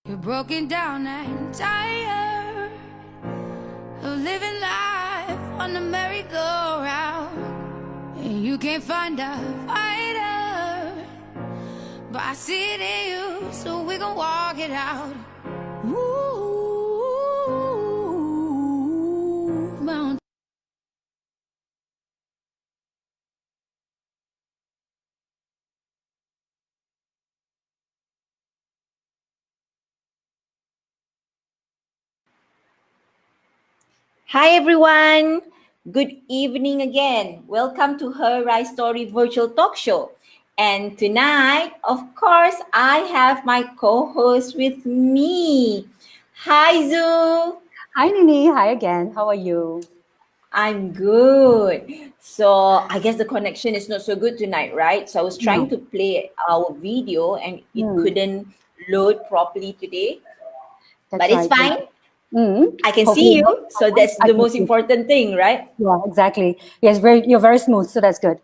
You're broken down and tired of living life on the merry-go-round, and you can't find a fighter, but I see it in you, so we gon' walk it out. Move mountains. Hi everyone, good evening again. Welcome to Her Rise Story virtual talk show. And tonight, of course, I have my co-host with me. Hi Zoo. Hi, Nini. Hi again. How are you? I'm good. So I guess the connection is not so good tonight, right? So I was trying No. to play our video and it Mm, couldn't load properly today, that's but it's right. Yeah. fine. I can see Hopefully, you, so that's I the can most see. important thing, right? Yeah, exactly. Yes, you're very smooth, so that's good.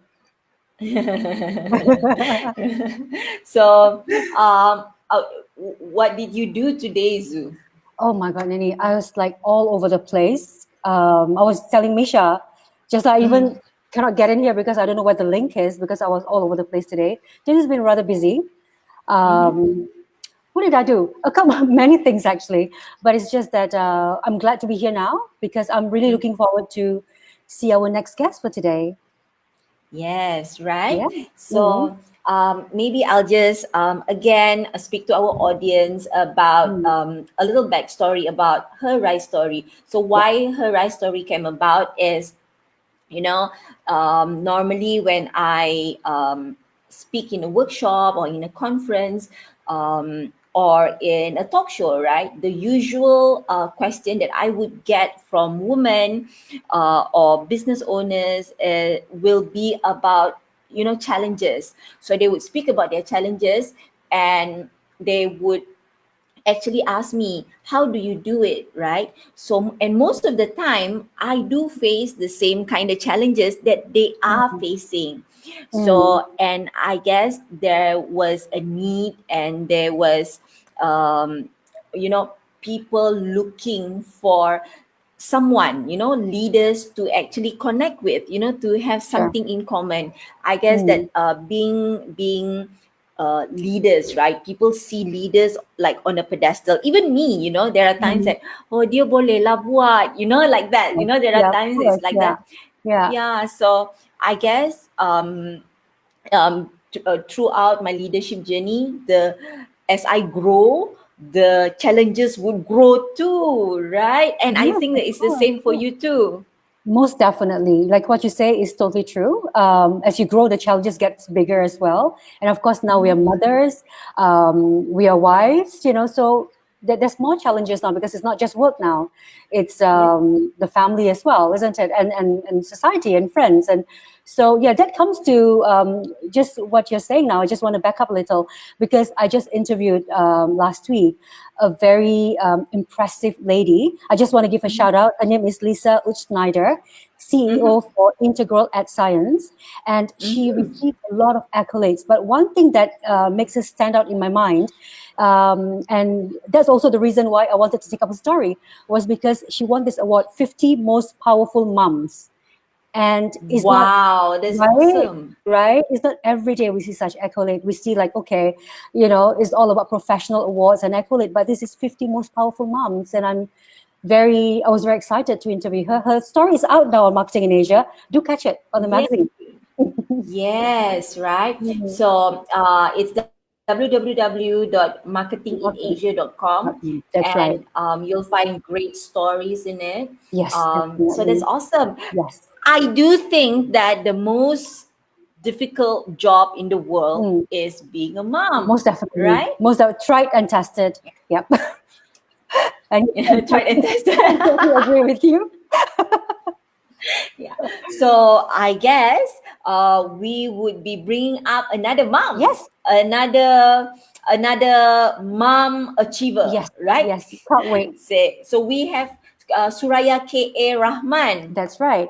So, what did you do today, Zoo? Oh my God, Nini. I was like all over the place. I was telling Misha, just I even Mhm. cannot get in here because I don't know where the link is because I was all over the place today. This has been rather busy. Mhm. Um, what did I do? A couple of many things actually, but it's just that I'm glad to be here now because I'm really Mhm. looking forward to see our next guest for today. Yes, right. Yeah. Mm-hmm. So, maybe I'll just again speak to our audience about Mm. a little backstory about her rise story. So, Yeah. why her rise story came about is, you know, normally when I speak in a workshop or in a conference, or in a talk show, right, the usual question that I would get from women or business owners will be about, challenges. So they would speak about their challenges, and they would actually ask me, how do you do it, right? So, and most of the time I do face the same kind of challenges that they are Mm. facing. Mm. So, and I guess there was a need, and there was um you know people looking for someone, leaders to actually connect with, to have Sure. something in common. I guess Mm. that being leaders, right? People see leaders like on a pedestal. Even me, there are times Mm. that, oh, dia boleh lah buat, like that. There are Yeah, of times it's course. like Yeah. that. Yeah. Yeah. So I guess throughout my leadership journey, the as I grow, the challenges would grow too, right? And I Yes, think of that it's the course. same for Yeah. you too. Most definitely. Like what you say is totally true. As you grow, the challenges gets bigger as well. And of course, now we are Mhm. mothers, we are wives, so there's more challenges now because it's not just work now. It's Yeah. the family as well, isn't it? And society and friends. And so, yeah, that comes to just what you're saying now. I just want to back up a little because I just interviewed last week a very impressive lady. I just want to give a Mhm. shout out. Her name is Lisa Uchschneider, Mhm. CEO for Integral at Science, and she Mhm. received a lot of accolades. But one thing that makes her stand out in my mind, and that's also the reason why I wanted to take up a story, was because she won this award, 50 Most Powerful Moms. And it's not Wow, that's right, awesome. right? It's not every day we see such accolade. We see like, okay, it's all about professional awards and accolade, but this is 50 most powerful moms, and I was very excited to interview her. Her story is out now on Marketing in Asia. Do catch it on the Yeah. magazine. Yes, right. Mhm. So it's www.marketinginasia.com, That's right. and you'll find great stories in it. Yes, So that's definitely. awesome. Yes. I do think that the most difficult job in the world Mm, is being a mom, most definitely. right? Tried and tested. Yep. And Try and test. I totally agree with you. Yeah. So I guess we would be bringing up another mom, Yes. another mom achiever, Yes. right? Yes. Can't wait. Say so we have Suraya KA Rahman, That's right.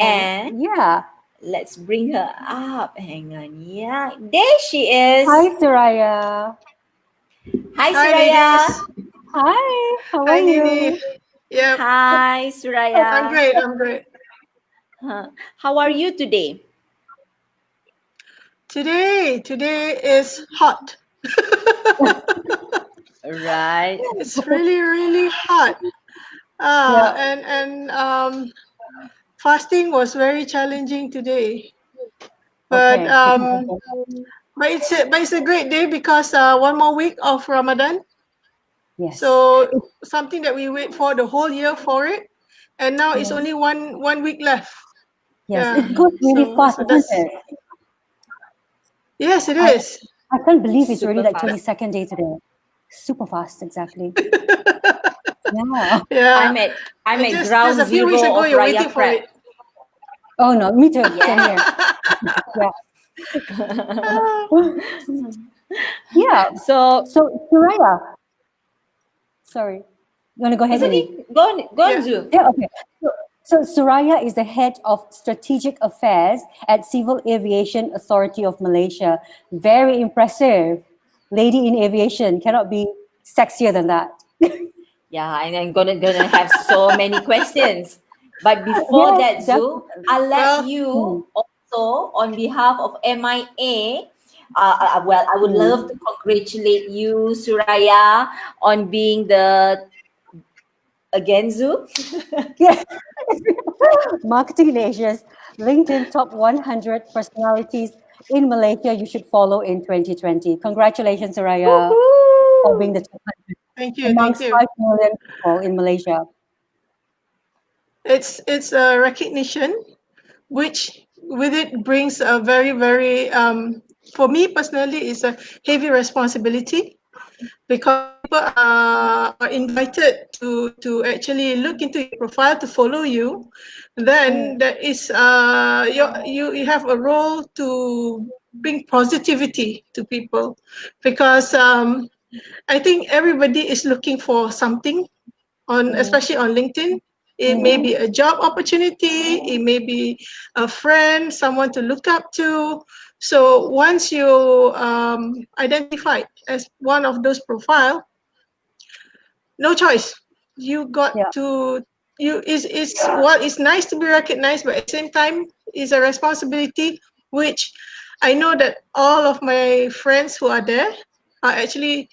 And and yeah. let's bring her up. Hang on, yeah, there she Hi, is. Suraya. Hi, Hi, Suraya. ladies. Hi, how are Hi, Nini. you? Yep, Hi, I'm Suraya. great. I'm great. How are you today? Today is hot. Right. It's really, really hot. Yeah. And fasting was very challenging today. But Okay. um, but it's a great day because one more week of Ramadan. Yes. So something that we wait for the whole year for it, and now it's Yeah. only one week left. Yes. Yeah. It goes really So fast, so isn't that's it? yes, it I is. I can't believe it's already Super like fast. 22nd day today. Super fast, exactly. Yeah. Yeah. I'm And at just ground a few weeks zero ago, of you're Raya waiting for prep. it. Oh no, me too. Same Yeah. here. Yeah. Yeah. So, So Suraya, sorry. You want to go ahead, it's Nini? okay. Go on, Yeah. Zoo. Yeah, okay. So Suraya is the head of strategic affairs at Civil Aviation Authority of Malaysia. Very impressive. Lady in aviation cannot be sexier than that. Yeah, and I'm gonna have so many questions. But before Yes, that, Zoo, definitely. I'll let Well, Mm, you also, on behalf of MIA, well, I would love mm. to congratulate you, Suraya, on being the again, Zoo. Yeah. Marketing in Asia's LinkedIn top 100 personalities in Malaysia you should follow in 2020. Congratulations, Suraya, for being the Woohoo! top 100 thank you, thank amongst you. 5 million people in Malaysia. It's a recognition which with it brings a very for me personally is a heavy responsibility because people are invited to actually look into your profile to follow you. Then Mm, that is you have a role to bring positivity to people because I think everybody is looking for something on mm, especially on LinkedIn. It may mm. be a job opportunity, it may be a friend, someone to look up to. So once you identified as one of those profile, no choice. You got Yeah. to you is well, it's nice to be recognized, but at the same time, it's a responsibility which I know that all of my friends who are there are actually,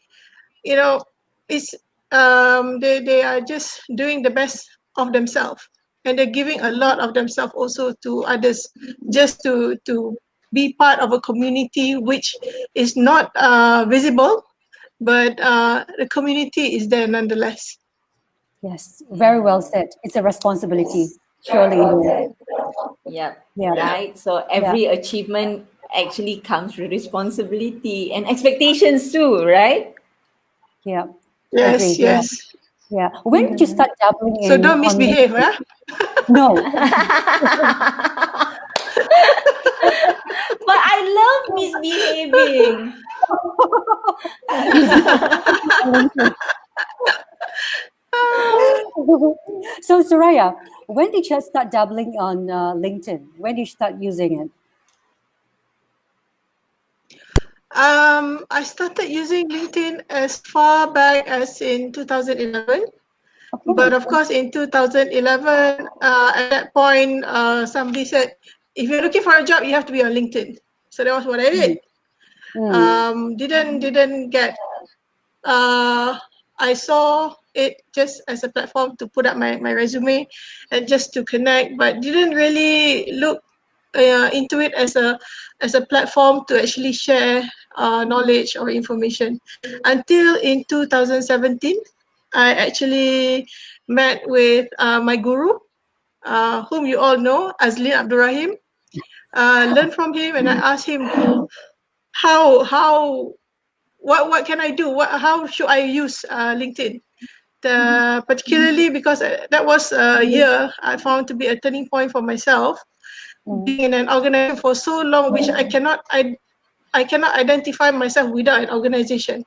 you know, it's they are just doing the best of themselves, and they're giving a lot of themselves also to others just to be part of a community which is not visible, but the community is there nonetheless. Yes. Very well said. It's a responsibility. Surely it is. Yep, Yeah. Yeah. right. So Yeah. every achievement actually comes with responsibility and expectations too, right? Yeah. Agree. Yes, Yeah. yes. Yeah. When did you start dabbling So in don't online? misbehave, huh? No. But I love misbehaving. You do on LinkedIn. So, Soraya, when did you start dabbling on LinkedIn? When did you start using it? I started using LinkedIn as far back as in 2011. But Okay. of course, in 2011, at that point, somebody said, if you're looking for a job, you have to be on LinkedIn. So that was what I Mm, did. mm, Didn't get. Uh, I saw it just as a platform to put up my resume and just to connect, but didn't really look into it as a platform to actually share knowledge or information until in 2017. I actually met with my guru, whom you all know, Azlin Abdurrahim. Learned from him, and I asked him how what can I do? How should I use LinkedIn? Particularly because that was a year I found to be a turning point for myself, mm, being in an organization for so long, which I cannot identify myself without an organization.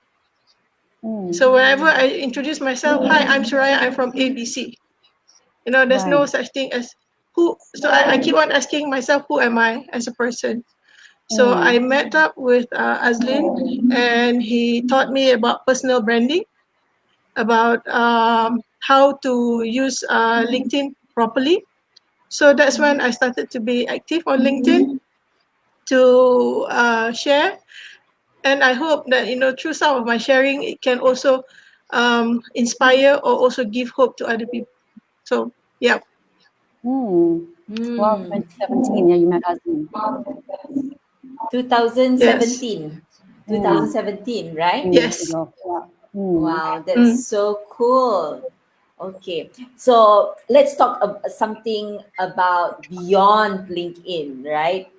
mm. So whenever I introduce myself, hi, I'm Suraya, I'm from ABC. There's no Right. such thing as who. So I keep on asking myself, who am I as a person? So I Mm, met up with Azlin, and he taught me about personal branding. about how to use LinkedIn properly. So that's when I started to be active on LinkedIn to share. And I hope that, through some of my sharing, it can also inspire or also give hope to other people. So, yeah. Hmm. Well, Hmm. 2017, yeah, you met husband. Yes. 2017. Hmm. 2017, right? Years Yes. ago. Yeah. Hmm. Wow, that's Mm. so cool. Okay, so let's talk something about beyond LinkedIn, right?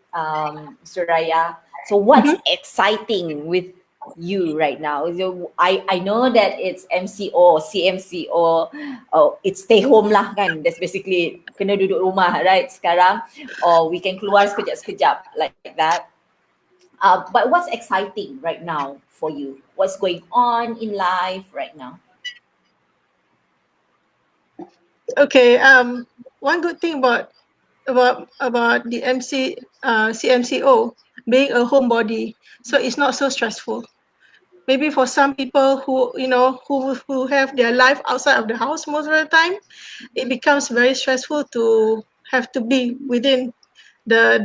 Suraya. So what's Mhm. exciting with you right now? I know that it's MCO, CMCO, oh, it's stay home lah kan. That's basically kena duduk rumah, right? Sekarang, or we can keluar sekejap-sekejap like that. But what's exciting right now for you? What's going on in life right now? Okay. One good thing about the CMCO being a homebody, so it's not so stressful. Maybe for some people who have their life outside of the house most of the time, it becomes very stressful to have to be within the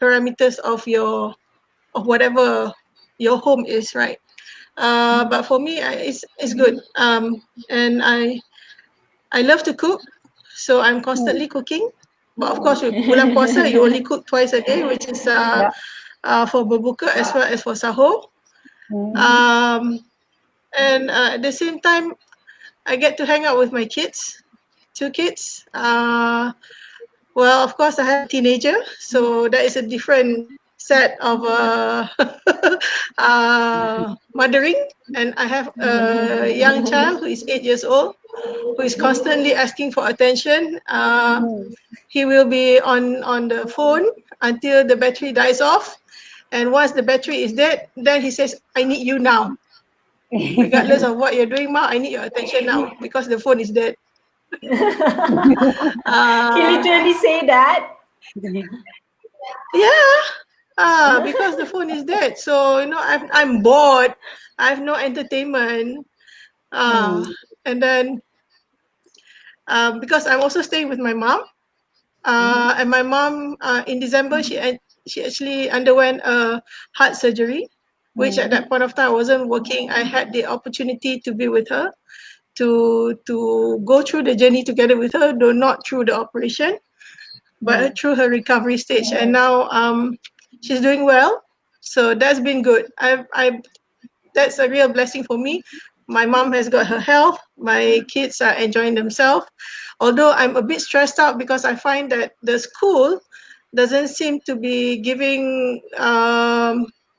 parameters of whatever your home is, right? But for me, it's good. And I love to cook, so I'm Hmm. constantly cooking. But of course, with bulan puasa, you only cook twice a day, which is Yeah. for berbuka as well as for sahur. Hmm. Um, and at the same time, I get to hang out with my kids, two kids. Well, of course, I have a teenager, so that is a different set of mothering. And I have a young child who is 8 years old, who is constantly asking for attention. Hmm. He will be on the phone until the battery dies off. And once the battery is dead, then he says, I need you now. Regardless of what you're doing, Ma, I need your attention now because the phone is dead. He Uh, literally say that. yeah, because the phone is dead. So, I'm bored. I have no entertainment. Uh, Hmm. and then because I'm also staying with my mom, Mm-hmm. and my mom in December she actually underwent a heart surgery, which at that Mm-hmm. point of time I wasn't working. I had the opportunity to be with her, to go through the journey together with her, though not through the operation, Hmm. but through her recovery stage. And now she's doing well, so that's been good. I That's a real blessing for me. My mom has got her health. My kids are enjoying themselves. Although I'm a bit stressed out because I find that the school doesn't seem to be giving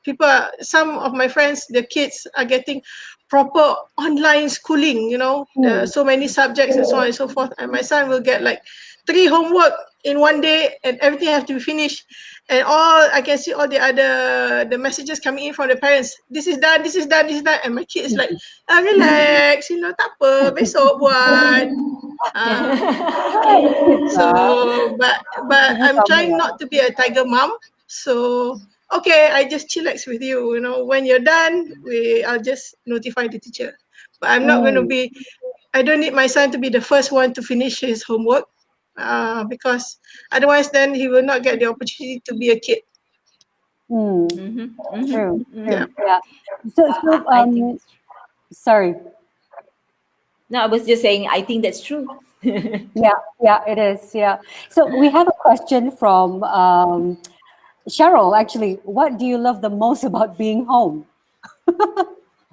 people. Some of my friends, the kids are getting proper online schooling. There are Hmm. so many subjects and so on and so forth. And my son will get like 3 homework in one day, and everything have to be finished. And all I can see, all the messages coming in from the parents. This is done. This is done. This is done. And my kid is like, relax, tak apa, besok buat. Uh, Ah, the kids, so, but you I'm tell me. trying not to be a tiger mom. So okay, I just chillax with you. When you're done, I'll just notify the teacher. But I'm not going to Hmm. be. I don't need my son to be the first one to finish his homework, because otherwise, then he will not get the opportunity to be a kid. Hmm. Mm-hmm. Mm-hmm. True. Yeah. True. Yeah. So, I think that's true. sorry. No, I was just saying, I think that's true. Yeah, yeah, it is. Yeah. So we have a question from Cheryl. Actually, what do you love the most about being home?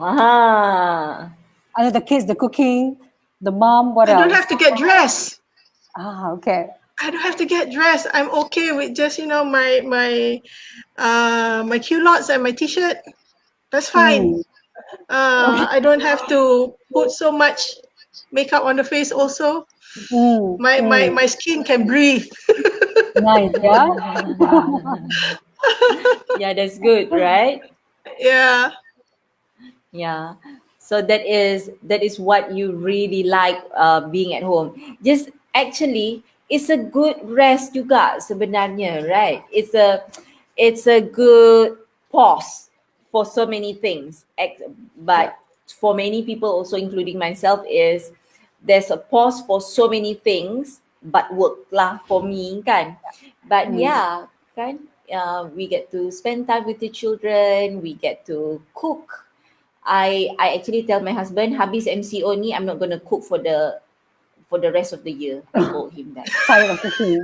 Ah. Other the kids, the cooking, the mom. What I don't have else? to get dressed. Ah, okay. I don't have to get dressed. I'm okay with just my culottes and my t-shirt. That's fine. Hmm. I don't have to put so much makeup on the face. Also, Hmm. Hmm. my skin can breathe. Nice. Yeah. Yeah, that's good, right? Yeah. Yeah. So that is what you really like being at home. Just actually it's a good rest juga sebenarnya, right? It's a good pause for so many things. Yeah. But for many people, also including myself, is there's a pause for so many things, but work lah for me kan. But Mm. yeah, kan, we get to spend time with the children, we get to cook. I actually tell my husband, habis MCO ni, I'm not going to cook for the rest of the year. I told him that. Tired of cooking.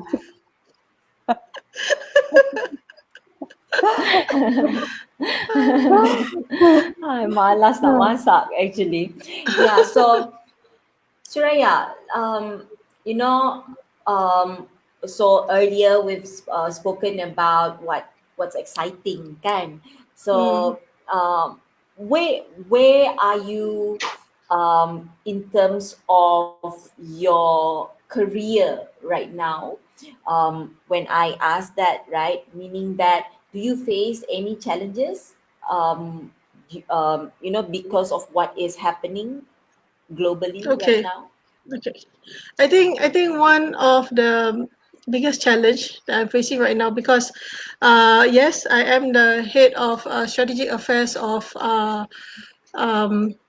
Ay, malas nak masak actually. Yeah, so Suraya, you know, um, so earlier we've spoken about what's exciting, kan? Mm. So, where are you in terms of your career right now? When I ask that, right, meaning that do you face any challenges? Because of what is happening globally right Okay. now? Okay. I think one of the biggest challenge that I'm facing right now, because yes, I am the head of strategic affairs of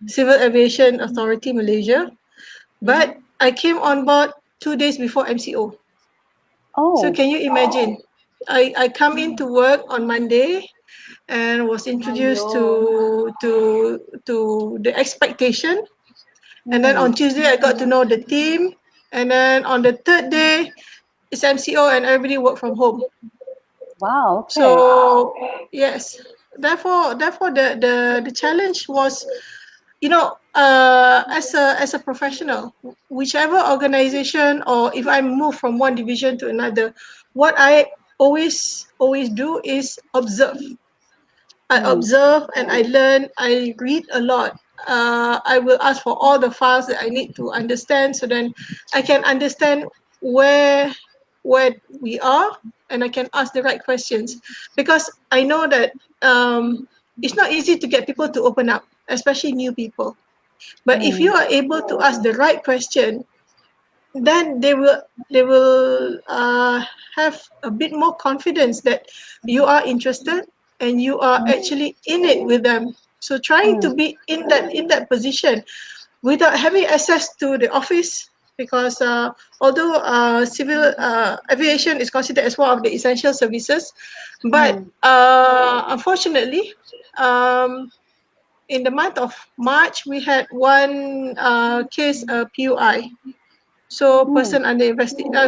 Civil Aviation Authority Malaysia, Mm-hmm. but I came on board 2 days before MCO. So Oh. can you imagine? I come into work on Monday and was Aiyo. introduced to the expectation. And then Mm. on Tuesday, I got to know the team. And then on the third day, it's MCO and everybody work from home. Wow. Okay. So yes, therefore the challenge was, as a professional, whichever organization, or if I move from one division to another, what I always do is observe. I Mm. observe and I learn. I read a lot. I will ask for all the files that I need to understand, so then I can understand where where we are, and I can ask the right questions, because I know that it's not easy to get people to open up, especially new people. But if you Mm. are able to ask the right question, then they will have a bit more confidence that you are interested and you are Mm. actually in it with them. So trying Mm. to be in that position without having access to the office, because although civil aviation is considered as one of the essential services, but Mm. unfortunately, um, in the month of March, we had one case, PUI. So Mm. person under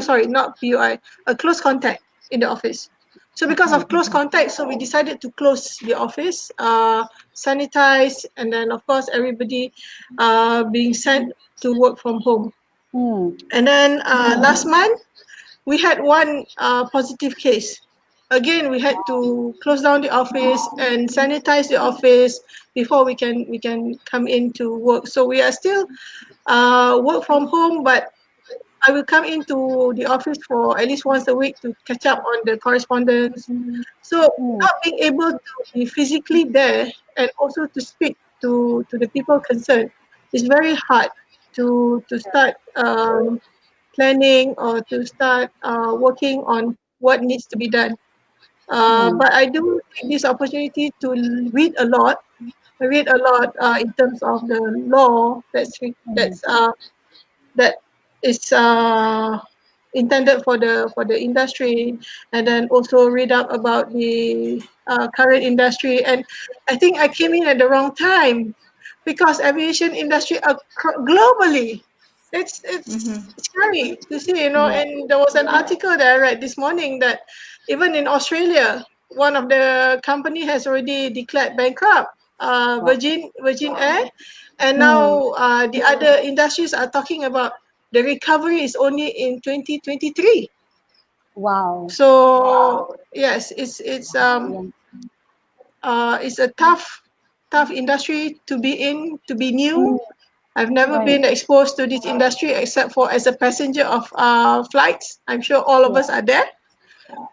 sorry, not PUI, a close contact in the office. So because Okay. of close contact, so we decided to close the office, sanitize, and then of course everybody being sent to work from home. Mm. And then last month we had one positive case. Again, we had to close down the office and sanitize the office before we can come in to work. So we are still work from home, but I will come into the office for at least once a week to catch up on the correspondence. So Mm. not being able to be physically there and also to speak to the people concerned is very hard to start planning or to start working on what needs to be done. Mm. But I do take this opportunity to read a lot. I read a lot in terms of the law Mm. that is intended for the industry, and then also read up about the current industry. And I think I came in at the wrong time, because aviation industry globally, it's Mm-hmm. scary to see, Yeah. and there was an article that I read this morning that even in Australia, one of the company has already declared bankrupt, Wow. Virgin Air. And Mm. now the other industries are talking about the recovery is only in 2023. Wow. So yes, Yeah. it's a tough industry to be in, to be new. Mm. I've never Right. been exposed to this industry except for as a passenger of flights. I'm sure all of Yeah. us are there.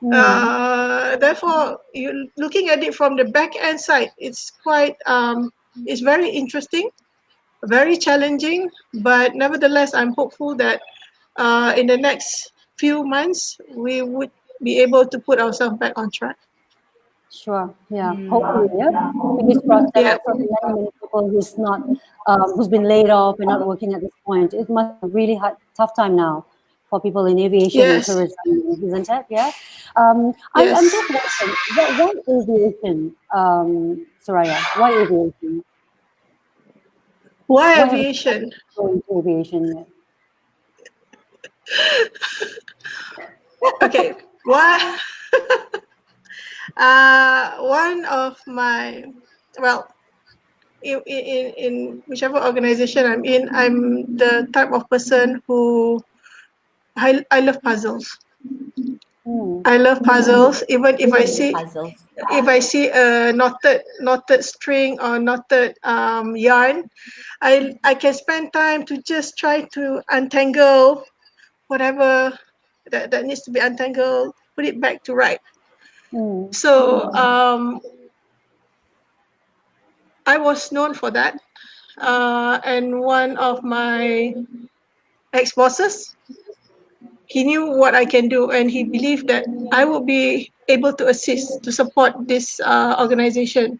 Mm. Therefore, you looking at it from the back end side, it's very interesting, very challenging, but nevertheless, I'm hopeful that in the next few months we would be able to put ourselves back on track. Sure. Yeah. Hopefully. Mm. Yeah. Fingers crossed. There are Yeah. also many, many people who's been laid off and not working at this point. It must be a really hard, tough time now for people in aviation and Yes, tourism, isn't it? Yeah. I'm yes. just wondering, why aviation, Suraya? Why aviation? Why What have you aviation? done into aviation yet? Okay, why? One of my, well, in whichever organization I'm in, I'm the type of person who I love puzzles. Hmm. I love puzzles. Even Puzzles. if I see a knotted string or knotted yarn, I can spend time to just try to untangle whatever that needs to be untangled, put it back to right. Hmm. So I was known for that. And one of my ex bosses, he knew what I can do, and he believed that I would be able to assist to support this organization.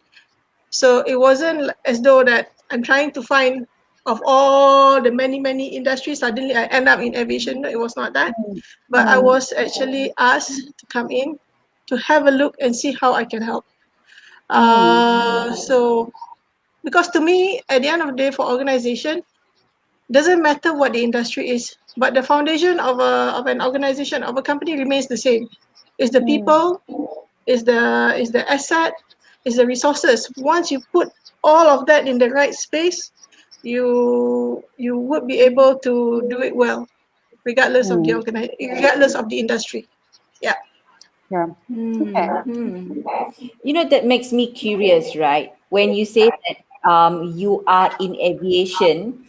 So it wasn't as though that I'm trying to find of all the many industries, suddenly I end up in aviation. No, it was not that. But I Hmm. was actually asked to come in to have a look and see how I can help. Hmm. So because to me, at the end of the day, for organization, doesn't matter what the industry is, but the foundation of an organization, of a company, remains the same. It's the Hmm. people, is the asset, is the resources. Once you put all of that in the right space, you would be able to do it well, Hmm. regardless of the industry. Yeah. Yeah. Okay. That makes me curious, right? When you say that you are in aviation,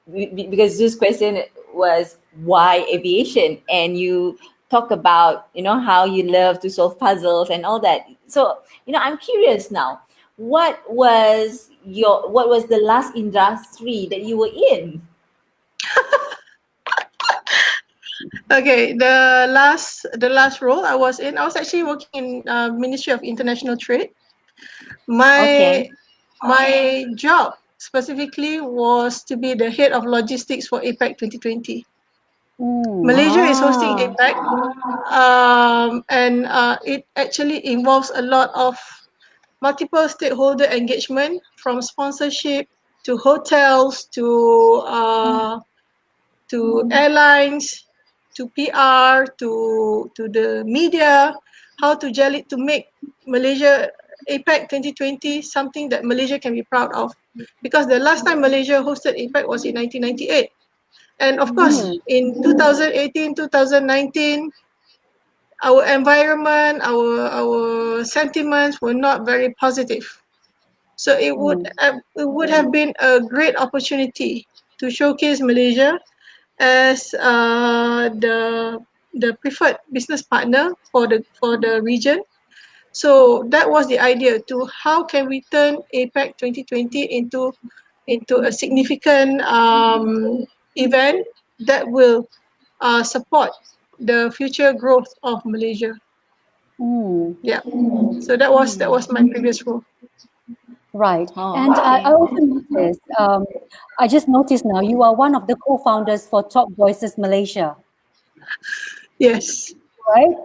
because this question was why aviation, and you talk about how you love to solve puzzles and all that. So I'm curious now. What was the last industry that you were in? Okay. The last role I was in, I was actually working in Ministry of International Trade. My Okay. my job specifically was to be the head of logistics for APEC 2020. Hmm. Malaysia is hosting Ah. APEC, and it actually involves a lot of multiple stakeholder engagement, from sponsorship to hotels to airlines to PR to the media, how to gel it to make Malaysia APEC 2020 something that Malaysia can be proud of. Because the last time Malaysia hosted APEC was in 1998. And of course, Hmm. in 2018, 2019, our environment, our sentiments were not very positive. So Hmm. it would have been a great opportunity to showcase Malaysia as the preferred business partner for the region. So that was the idea, to how can we turn APEC 2020 into a significant event that will support the future growth of Malaysia. Hmm. Yeah. So that was my previous role. Right. Oh, And I okay. also noticed, I just noticed now, you are one of the co-founders for Top Voices Malaysia, Yes. right?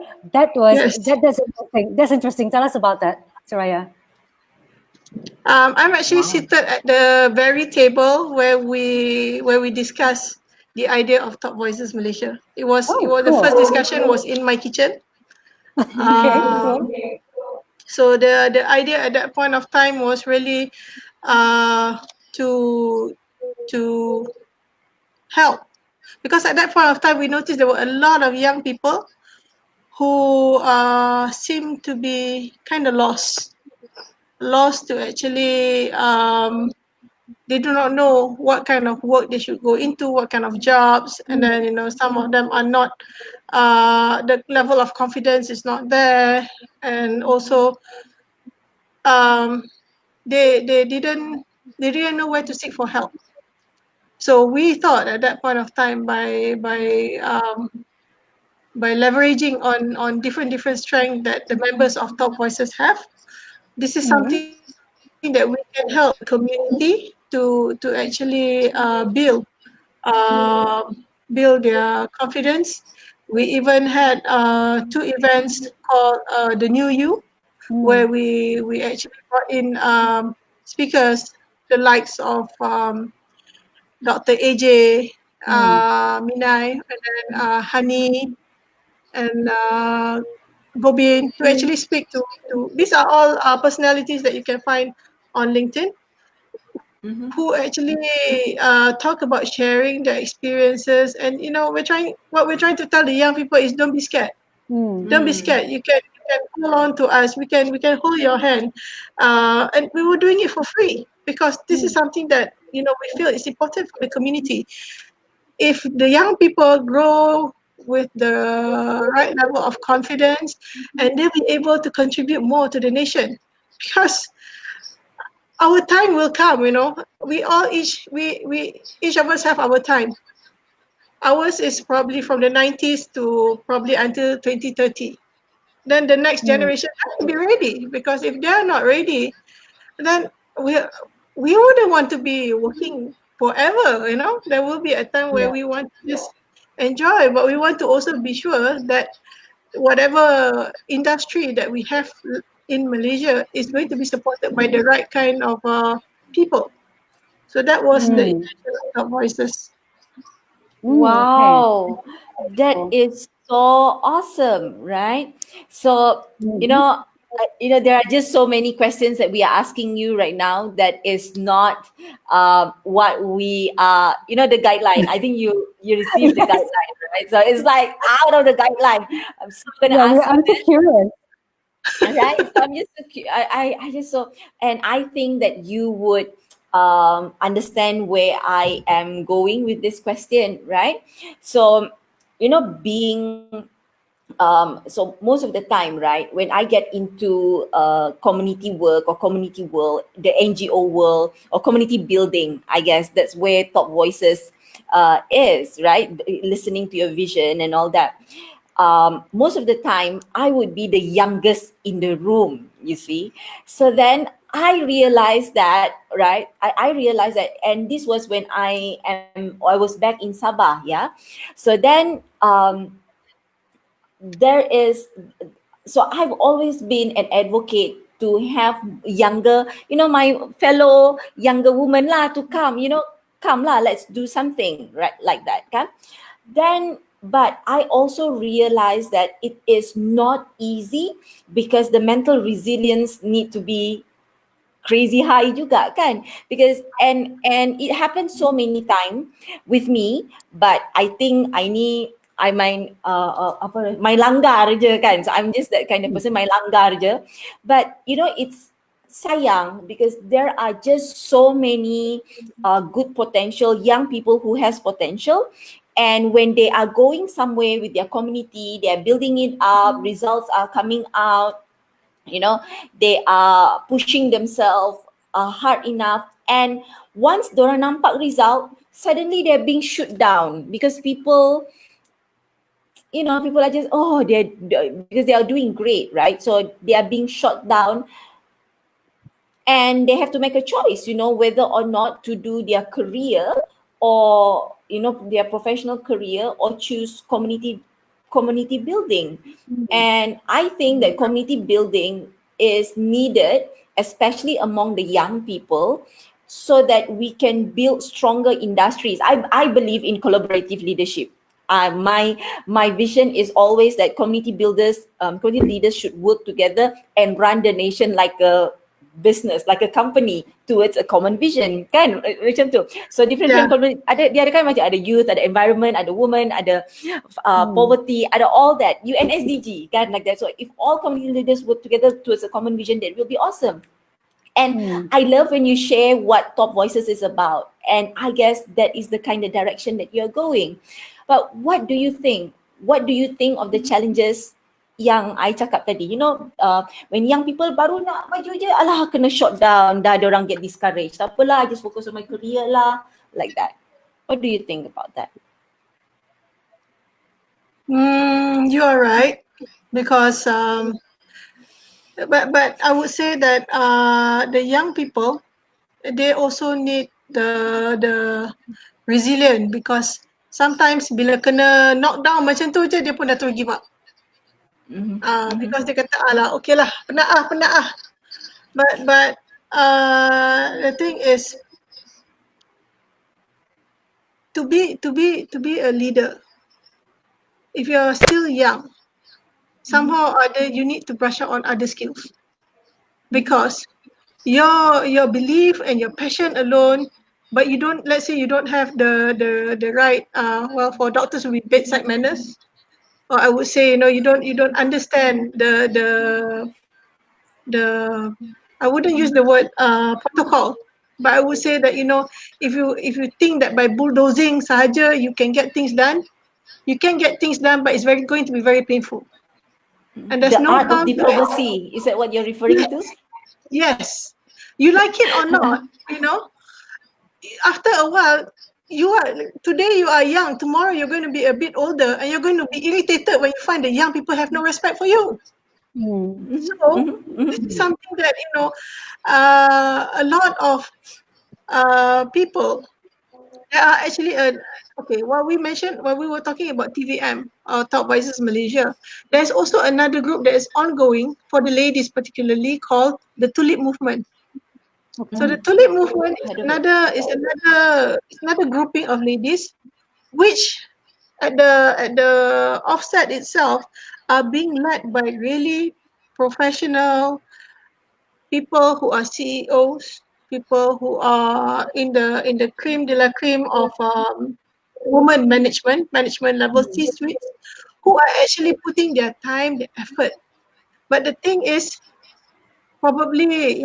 Yes. That's interesting. That's interesting. Tell us about that, Saraya. I'm actually Wow. seated at the very table where we discuss the idea of Top Voices Malaysia. It Oh, was the cool. first discussion was in my kitchen. Okay, Um, cool. so the idea at that point of time was really uh, to to help, because at that point of time we noticed there were a lot of young people who seemed to be kind of lost to actually they do not know what kind of work they should go into, what kind of jobs, and then some of them are not. The level of confidence is not there, and also um, they didn't know where to seek for help. So we thought at that point of time, by leveraging on different strengths that the members of Top Voices have, this is Mm-hmm. something that we can help the community to actually build their confidence. We even had two events called the New You, where Mm, we actually brought in speakers, the likes of Dr. AJ, mm, Minai, and then Hani and Gobin to actually speak to. These are all personalities that you can find on LinkedIn Mm-hmm. who actually talk about sharing their experiences. And what we're trying to tell the young people is don't be scared. mm, Don't be scared. You can hold on to us. We can hold your hand, and we were doing it for free because this is mm, something that we feel is important for the community. If the young people grow with the right level of confidence, and they'll be able to contribute more to the nation, because our time will come. We all we each of us have our time. Ours is probably from the 90s to probably until 2030. Then the next mm. generation has to be ready, because if they're not ready, then we wouldn't want to be working forever. There will be a time where Yeah. we want to just enjoy, but we want to also be sure that whatever industry that we have in Malaysia is going to be supported by the right kind of people. So that was the Mm, intention of Top Voices. okay. Wow, that Cool. is so awesome, right? So, Mm-hmm. there are just so many questions that we are asking you right now that is not what we the guideline. I think you received the Yes. guideline, right? So it's like out of the guideline. I'm still gonna Yeah, ask you I'm so this. curious. Right, so I'm just so I just so, and I think that you would understand where I am going with this question, right? So, being so most of the time, right, when I get into community work or community world, the NGO world or community building, I guess that's where Top Voices is, right? Listening to your vision and all that. Most of the time I would be the youngest in the room, you see. So then I realized that, right? I realized that, and this was when I was back in Sabah, yeah. So then there is so I've always been an advocate to have younger, my fellow younger woman lah to come, come lah, let's do something, right, like that, kan? Then, but I also realized that it is not easy because the mental resilience need to be crazy high juga kan, because and it happens so many time with me, but I think I main apa main langgar je kan, so I'm just that kind of person, main langgar je. But it's sayang because there are just so many good potential young people who has potential, and when they are going somewhere with their community, they are building it up, results are coming out, you know they are pushing themselves hard enough, and once dorang nampak result, suddenly they're being shoot down because people are just, oh, because they are doing great, right? So they are being shot down, and they have to make a choice, whether or not to do their career, or their professional career, or choose community building. And I think that community building is needed, especially among the young people, so that we can build stronger industries. I believe in collaborative leadership. My vision is always that community leaders should work together and run the nation like a business, like a company, towards a common vision, kan? Macam tu. So different Yeah. community, dia ada kan, macam ada youth, ada environment, ada women, ada Mm, poverty, ada all that, UNSDG, kan, like that. So if all community leaders work together towards a common vision, that will be awesome. And mm. I love when you share what Top Voices is about. And I guess that is the kind of direction that you're going. But what do you think? What do you think of the challenges yang I cakap tadi? When young people baru nak maju je, alah, kena shot down, dah orang get discouraged. Tak apalah, just focus on my career lah, like that. What do you think about that? You are right, because but I would say that the young people, they also need the resilient, because sometimes bila kena knock down macam tu je dia pun dah terus give up. Mm-hmm. Mm-hmm. Because dia kata alah okay lah, penat ah. But the thing is, to be a leader, if you're still young, somehow or other you need to brush up on other skills, Mm-hmm. because your belief and your passion alone, but you don't, let's say you don't have the right, well, for doctors with bedside manners, or I would say, you don't understand the I wouldn't use the word protocol, but I would say that, if you think that by bulldozing sahaja you can get things done, you can get things done, but it's going to be very painful, and there's The no art of harm to it. diplomacy, is that what you're referring Yes, to? yes, you like it or not, after a while, today you are young, tomorrow you're going to be a bit older, and you're going to be irritated when you find that young people have no respect for you. Mm. So this is something that, a lot of people, there are actually okay, while we were talking about TVM, Top Voices Malaysia, there's also another group that is ongoing for the ladies, particularly, called the Tulip Movement. So Okay. the Tulip Movement is Heard of it. another grouping of ladies, which at the offset itself are being led by really professional people who are CEOs, people who are in the cream de la cream of women management level C-suites, who are actually putting their time, their effort. But the thing is, probably,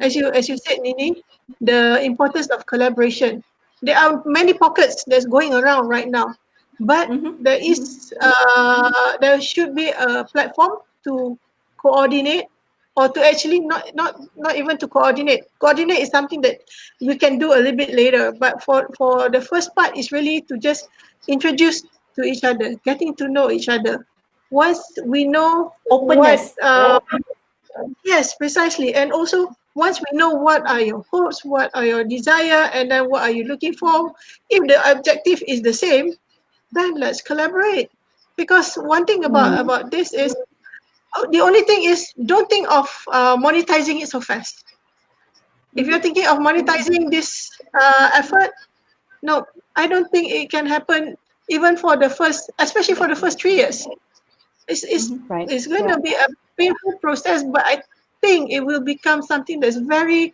as you said, Nini, the importance of collaboration. There are many pockets that's going around right now, but there should be a platform to coordinate, or to actually, not even to coordinate. Coordinate is something that we can do a little bit later, but for the first part is really to just introduce to each other, getting to know each other. Once we know what Openness, right? yes, precisely. And also, once we know what are your hopes, what are your desire, and then what are you looking for, if the objective is the same, then let's collaborate. Because one thing Mm. about this is, the only thing is, don't think of monetizing it so fast. If you're thinking of monetizing this effort, no, I don't think it can happen, even for the first, especially for the first 3 years. It's it's Right. it's going Yeah. to be a painful process, but I think it will become something that's very,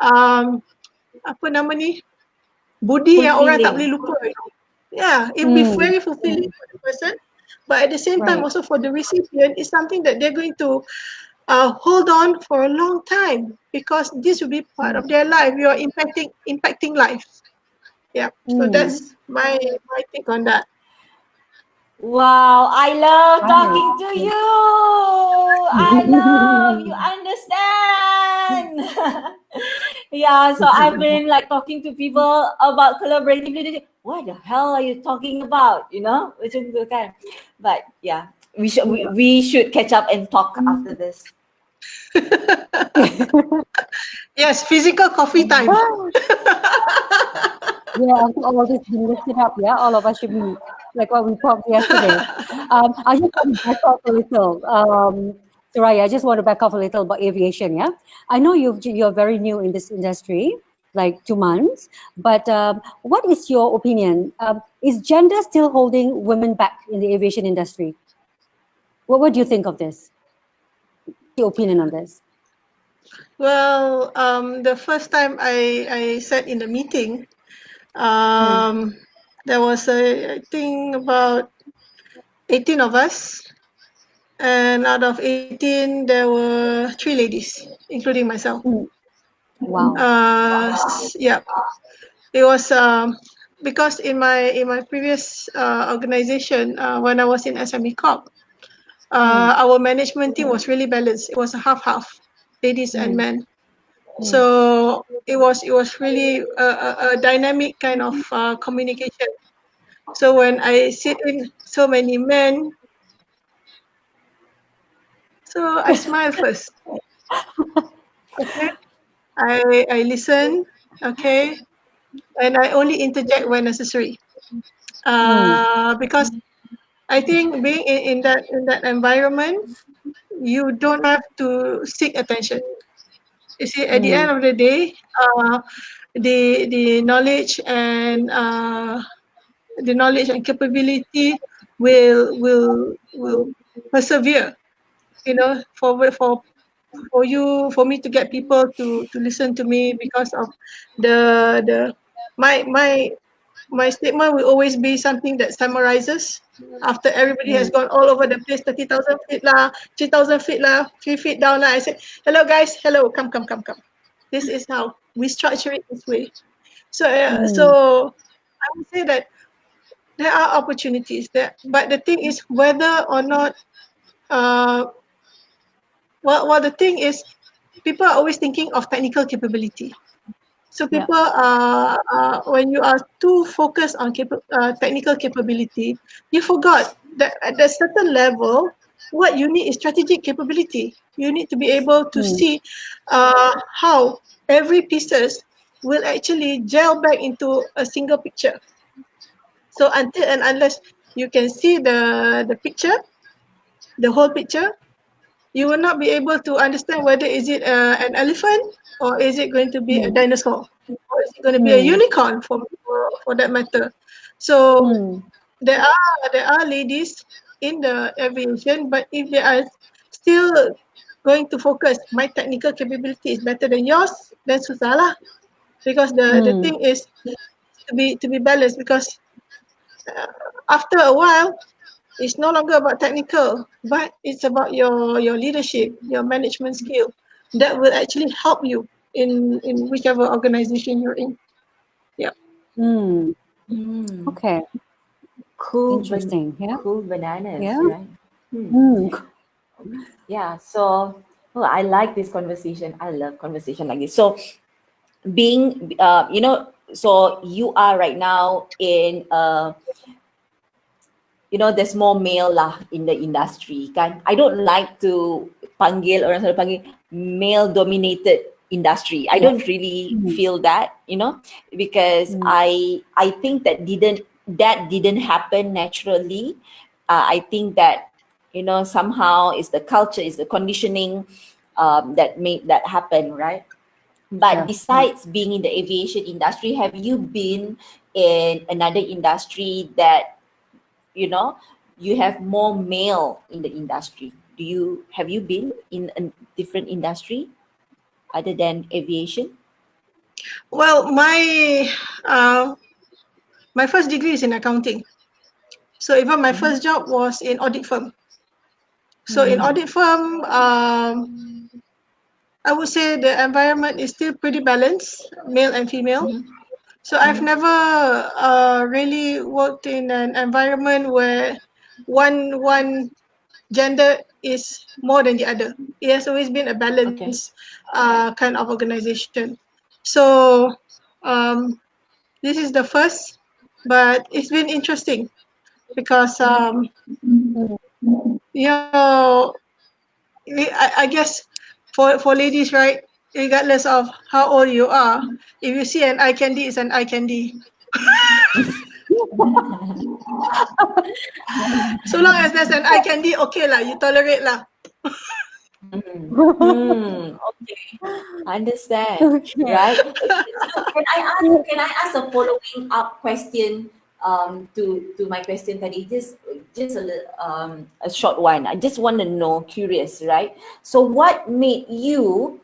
um apa nama ni, budi yang orang tak Fulfilling. boleh lupa. Yeah, it will be Mm. very fulfilling for the person, but at the same time Right. also for the recipient, it's something that they're going to hold on for a long time, because this will be part of their life. You're impacting lives. Yeah, so Mm. that's my take on that. Wow, I love Right. talking to you. I love you understand. Yeah, so I've been like talking to people about collaborative leadership. What the hell are you talking about? Macam tu kan. But yeah, we should catch up and talk after this. Yes, physical coffee time. Yeah, after all this been lifted up, yeah, all of us should be like what we talked yesterday. I just want to back off a little. Suraya, I just want to back off a little about aviation, yeah? I know you're very new in this industry, like 2 months, but what is your opinion? Is gender still holding women back in the aviation industry? What do you think of this? Your opinion on this? Well, the first time I sat in the meeting, Mm. there was, I think, about 18 of us, and out of 18, there were 3 ladies, including myself. Mm. Wow. Yeah, it was, because in my previous organization, when I was in SME Corp, Mm. our management team was really balanced. It was a half-half, ladies and Mm. men. Mm. So it was really a dynamic kind of communication. So when I sit in so many men, So I smile first. Okay. I listen. Okay. And I only interject when necessary. Because I think being in that environment, you don't have to seek attention. You see, at the end of the day, the knowledge and capability will persevere. You know, for me to get people to listen to me because of the my my my statement will always be something that summarizes after everybody has gone all over the place, 30,000 feet lah, 3,000 feet lah, 3 feet down lah. I said, hello guys, hello, come. This is how we structure it this way. So I would say that there are opportunities there, but the thing is whether or not, uh, well, the thing is, people are always thinking of technical capability. So people when you are too focused on technical capability, you forgot that at a certain level, what you need is strategic capability. You need to be able to see how every pieces will actually gel back into a single picture. So until and unless you can see the picture, the whole picture, you will not be able to understand whether is it an elephant or is it going to be a dinosaur or is it going to be a unicorn for that matter. So there are ladies in the aviation, but if they are still going to focus, my technical capability is better than yours, then susah lah. Because the thing is to be balanced, because after a while it's no longer about technical, but it's about your leadership, your management skill that will actually help you in whichever organization you're in. Yeah. Okay. Cool, Interesting. Yeah. cool bananas, Yeah. right? Yeah. So, I like this conversation. I love conversation like this. So, being, so you are right now in there's more male lah in the industry kan. I don't like to panggil, orang selalu panggil male dominated industry. I don't really feel that, because I think that didn't happen naturally. I think that somehow it's the culture, it's the conditioning that made that happen, right? But besides being in the aviation industry, have you been in another industry that you have more male in the industry? Have you been in a different industry other than aviation? Well, my first degree is in accounting. So even my first job was in audit firm. So in audit firm, I would say the environment is still pretty balanced, male and female. So I've never really worked in an environment where one gender is more than the other. It has always been a Okay. balanced kind of organization. So this is the first, but it's been interesting because you know I guess for ladies, right? Regardless of how old you are, if you see an eye candy, it's an eye candy. So long as there's an eye candy, okay lah, you tolerate lah. Okay, understand, right? So can I ask a following up question to my question tadi? A short one. I just want to know, curious, right? So what made you?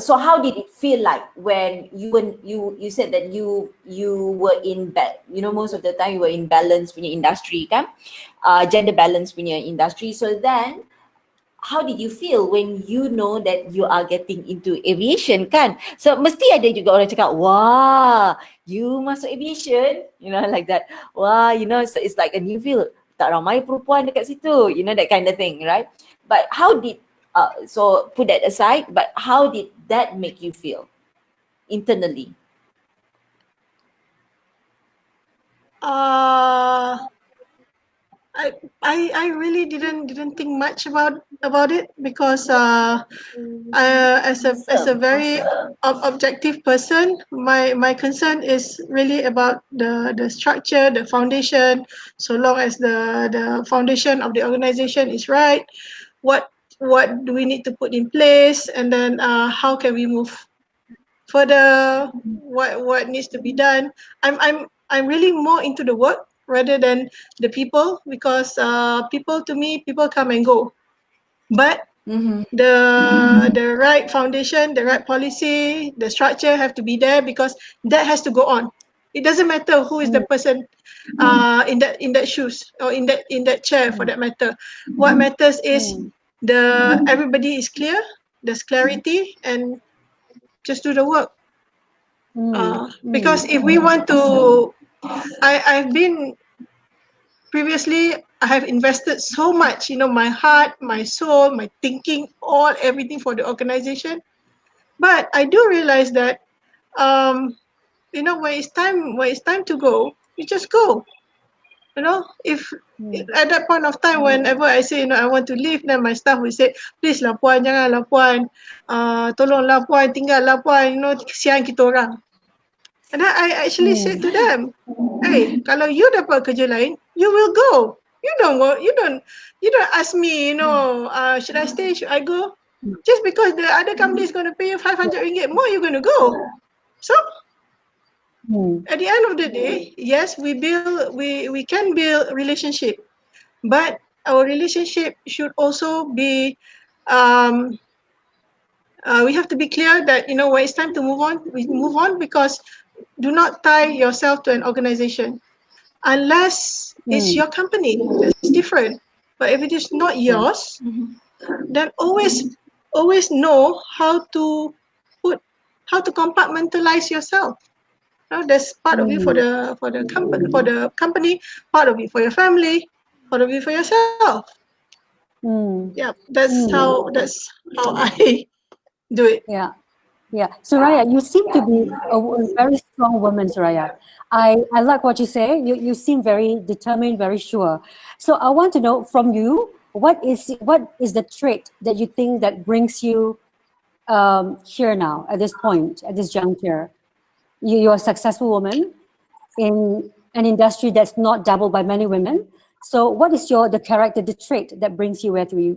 So how did it feel like when you said that you were in most of the time you were in balance punya industry kan, gender balance punya industry. So then how did you feel when you know that you are getting into aviation kan? So mesti ada juga orang cakap, wah, you masuk aviation, like that. Wah, so it's like a new field. Tak ramai perempuan dekat situ, that kind of thing, right? But how did, so put that aside, but how did that make you feel internally? I really didn't think much about it because as a very objective person, my concern is really about the structure, the foundation. So long as the foundation of the organization is right, what what do we need to put in place, and then how can we move further, what needs to be done. I'm really more into the work rather than the people, because people, to me, people come and go, but Mm-hmm. the right foundation, the right policy, the structure have to be there, because that has to go on. It doesn't matter who is the person in that shoes, or in that chair, for that matter. What matters is the everybody is clear, there's clarity, and just do the work. Because if we want to, I've been previously, I have invested so much, my heart, my soul, my thinking, all everything for the organization. But I do realize that, when it's time to go, you just go. If at that point of time, whenever I say, I want to leave, then my staff will say, please lah puan, jangan lah puan, tolonglah puan, tinggal lah puan, kesian kita orang. And I actually said to them, hey, kalau you dapat kerja lain, you will go. You don't ask me, should I stay, should I go? Just because the other company is going to pay you 500 ringgit more, you're going to go. So at the end of the day, yes, we can build relationship, but our relationship should also be, we have to be clear that, when it's time to move on, we move on, because do not tie yourself to an organization unless it's your company. That's different. But if it is not yours, then always know how to compartmentalize yourself. There's part of it for the company, part of it for your family, part of it for yourself. Yeah, that's how I do it. Yeah. Yeah, Suraya, you seem to be a very strong woman, Suraya. I like what you say. You seem very determined, very sure. So I want to know from you, what is the trait that you think that brings you here now, at this point, at this juncture? You're a successful woman in an industry that's not dabbled by many women. So what is the character, the trait that brings you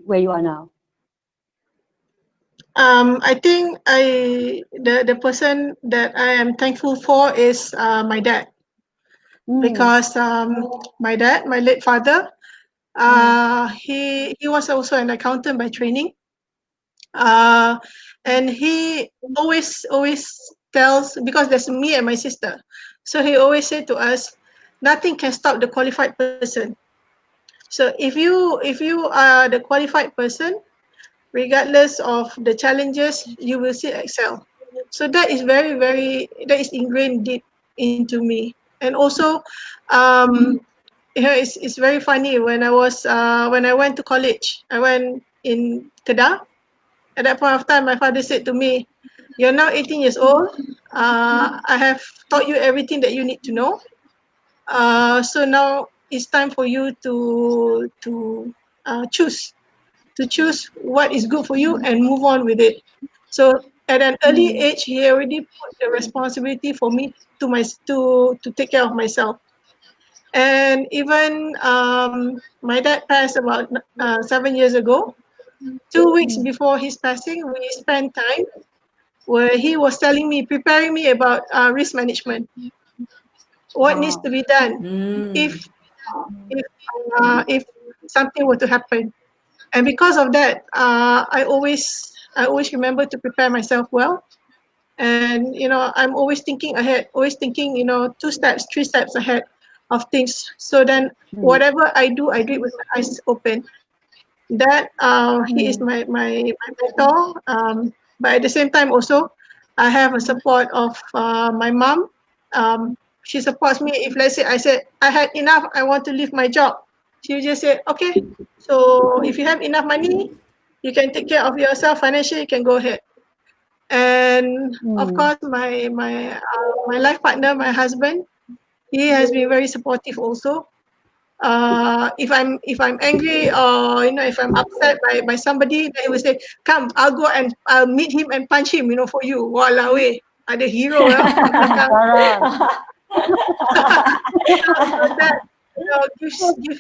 where you are now? I think the person that I am thankful for is my dad, because my dad, my late father, he was also an accountant by training, and he always tells, because there's me and my sister, so he always said to us, nothing can stop the qualified person. So if you are the qualified person, regardless of the challenges, you will still excel. So that is that is ingrained deep into me. And also, it's very funny, when I went to college, I went in Kedah. At that point of time, my father said to me, "You're now 18 years old. I have taught you everything that you need to know. So now it's time for you to choose." To choose what is good for you and move on with it. So at an early age, he already put the responsibility for me to take care of myself. And even my dad passed about 7 years ago. 2 weeks before his passing, we spent time where he was telling me, preparing me about risk management. What needs to be done if if if something were to happen. And because of that, I always remember to prepare myself well. And I'm always thinking ahead, always thinking 2 steps, 3 steps ahead of things. So then whatever I do it with my eyes open. That he is my mentor. But at the same time also, I have a support of my mom. She supports me. If, let's say, I said I had enough, I want to leave my job, she will just say, okay, so if you have enough money, you can take care of yourself financially, you can go ahead. And of course, my life partner, my husband, he has been very supportive also. if I'm angry, or if I'm upset by somebody, then he will say, "Come, I'll go and I'll meet him and punch him, for you." Walau ada hero kat belakang. Sarah. So that gives me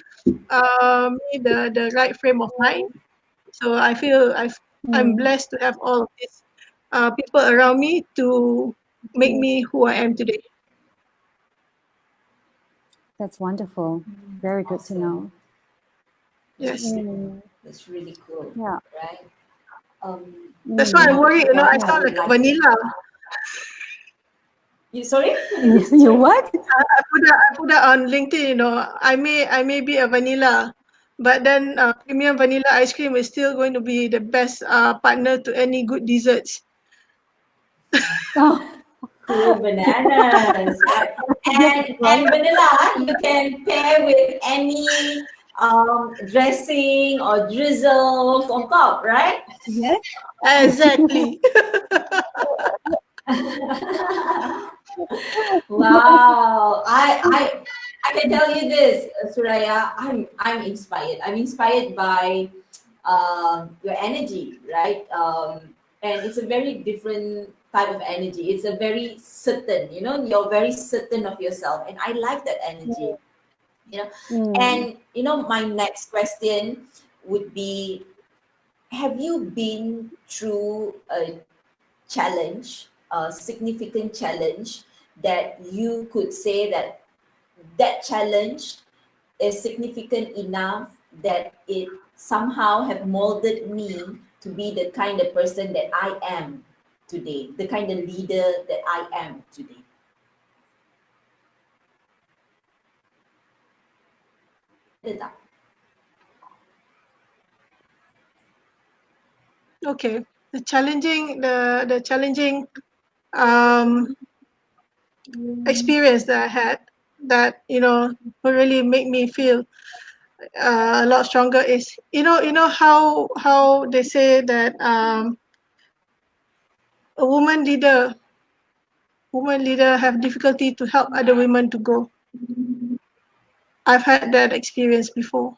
the right frame of mind. So I feel I'm blessed to have all of these people around me to make me who I am today. That's wonderful. Very good to Awesome. know. That's Yes. really, that's really cool. Yeah. Right. That's why I'm worried. One I I sound would like a like. vanilla. You sorry? What did you say? You Sorry? what? I put that on LinkedIn. I may be a vanilla, but then premium vanilla ice cream is still going to be the best partner to any good desserts. Oh, Cool bananas. And vanilla you can pair with any dressing or drizzles on top, right? yes. Exactly. Wow. I can tell you this, Suraya. I'm inspired. I'm inspired by your energy, right? And it's a very different type of energy. It's a very certain, you're very certain of yourself, and I like that energy. And my next question would be: have you been through a challenge, a significant challenge, that you could say that challenge is significant enough that it somehow have molded me to be the kind of person that I am today, the kind of leader that I am today? Ada tak? Okay. The challenging um, experience that I had that will really make me feel a lot stronger is how they say that a woman leader have difficulty to help other women to go. I've had that experience before,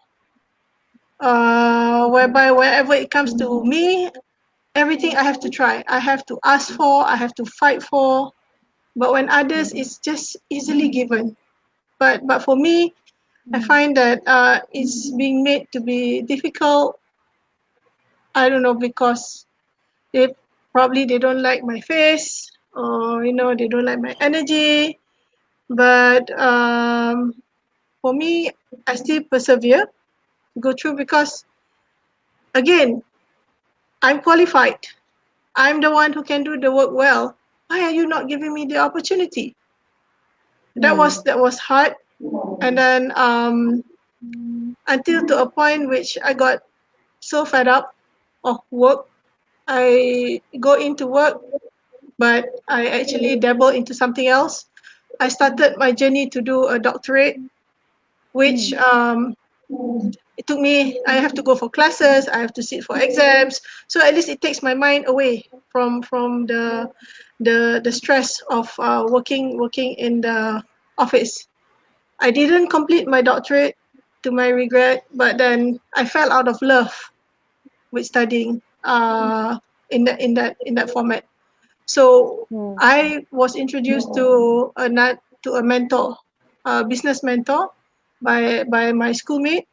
whereby wherever it comes to me, everything I have to try, I have to ask for, I have to fight for. But when others, it's just easily given. But for me, I find that it's being made to be difficult. I don't know, because they they don't like my face, or they don't like my energy. But for me, I still persevere, go through, because again, I'm qualified. I'm the one who can do the work well. Why are you not giving me the opportunity? That was hard. And then until to a point which I got so fed up of work, I go into work, but I actually dabble into something else. I started my journey to do a doctorate, which it took me. I have to go for classes. I have to sit for exams. So at least it takes my mind away from the stress of working in the office. I didn't complete my doctorate, to my regret, but then I fell out of love with studying in that format. So I was introduced to a mentor, a business mentor, by my schoolmate,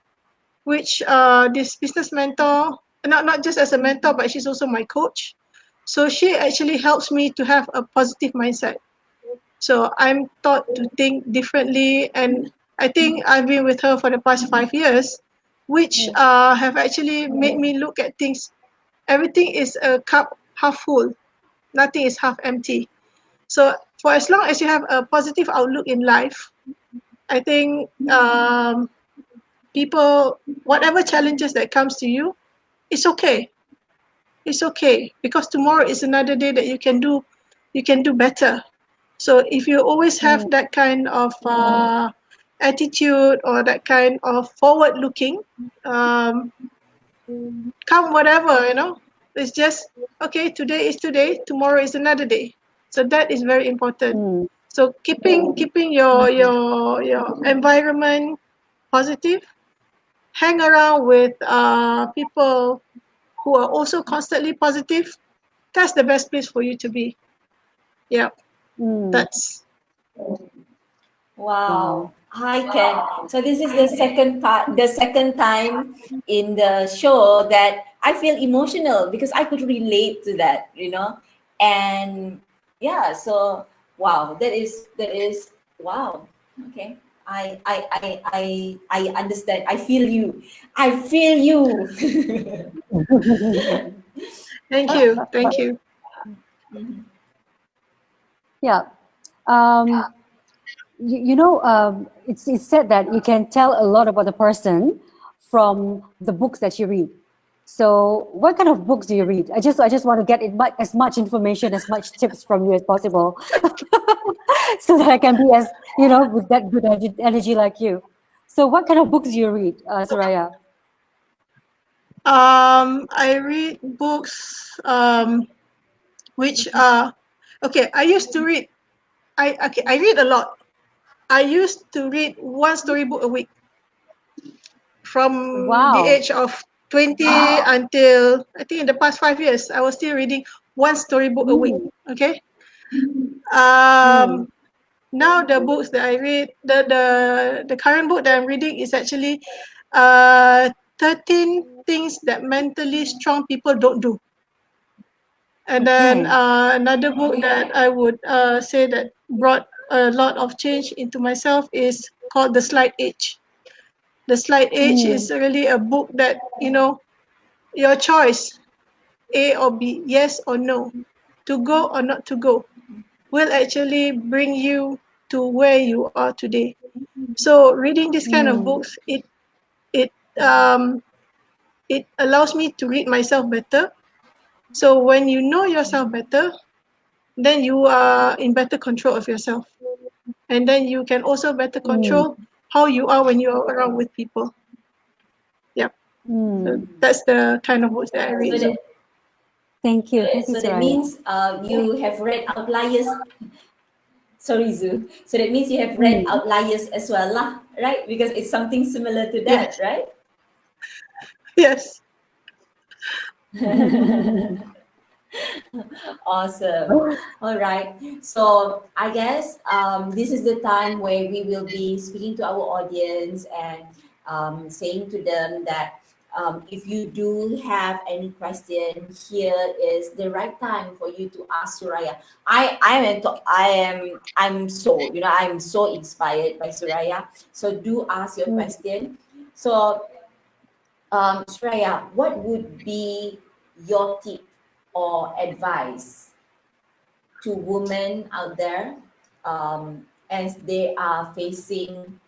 which this business mentor, not just as a mentor, but she's also my coach. So she actually helps me to have a positive mindset. So I'm taught to think differently, and I think I've been with her for the past 5 years, which have actually made me look at things. Everything is a cup half full, nothing is half empty. So for as long as you have a positive outlook in life, I think people, whatever challenges that comes to you, it's okay. It's okay, because tomorrow is another day that you can do better. So if you always have that kind of attitude, or that kind of forward looking, um, come whatever, it's just okay. Today is today. Tomorrow is another day. So that is very important. So keeping your environment positive. Hang around with people who are also constantly positive. That's the best place for you to be. Yeah, that's. Wow. Wow. Hi, Ken. So this is the second part, the second time in the show that I feel emotional because I could relate to that, and yeah. So wow, that is wow. Okay, I understand. I feel you. I feel you. Thank you. Thank you. Mhm. Yeah. Um, it's said that you can tell a lot about a person from the books that you read. So, what kind of books do you read? I just want to get as much information, as much tips from you as possible, so that I can be as with that good energy like you. So, what kind of books do you read, Soraya? I read books which are okay. I used to read. I read a lot. I used to read one storybook a week from the Wow. age of 20 until I think in the past 5 years. I was still reading one storybook a week. Mm, Okay. mm, Now the books that I read, the current book that I'm reading is actually uh 13 things that mentally strong people don't do. And then okay. another book that I would say that brought a lot of change into myself is called The Slight Age. The Slight Age Mm, is really a book that, your choice, A or B, yes or no, to go or not to go, will actually bring you to where you are today. So reading this kind of mm, books, it um, it allows me to read myself better. So when you know yourself better, then you are in better control of yourself. And then you can also better mm, control how you are when you're around with people. Yep. So mm. that's the kind of books that I So read. that So Thank you, so that Soraya. means you have read Outliers. Sorry, Zoo. So that means you have read Mm. Outliers as well, lah, right? Because it's something similar to that, yes, right? yes. Awesome. All right. So I guess this is the time where we will be speaking to our audience and saying to them that if you do have any question, here is the right time for you to ask Suraya. I'm so inspired by Suraya. So do ask your Mm. question. So Suraya, what would be your tip or advice to women out there as they are facing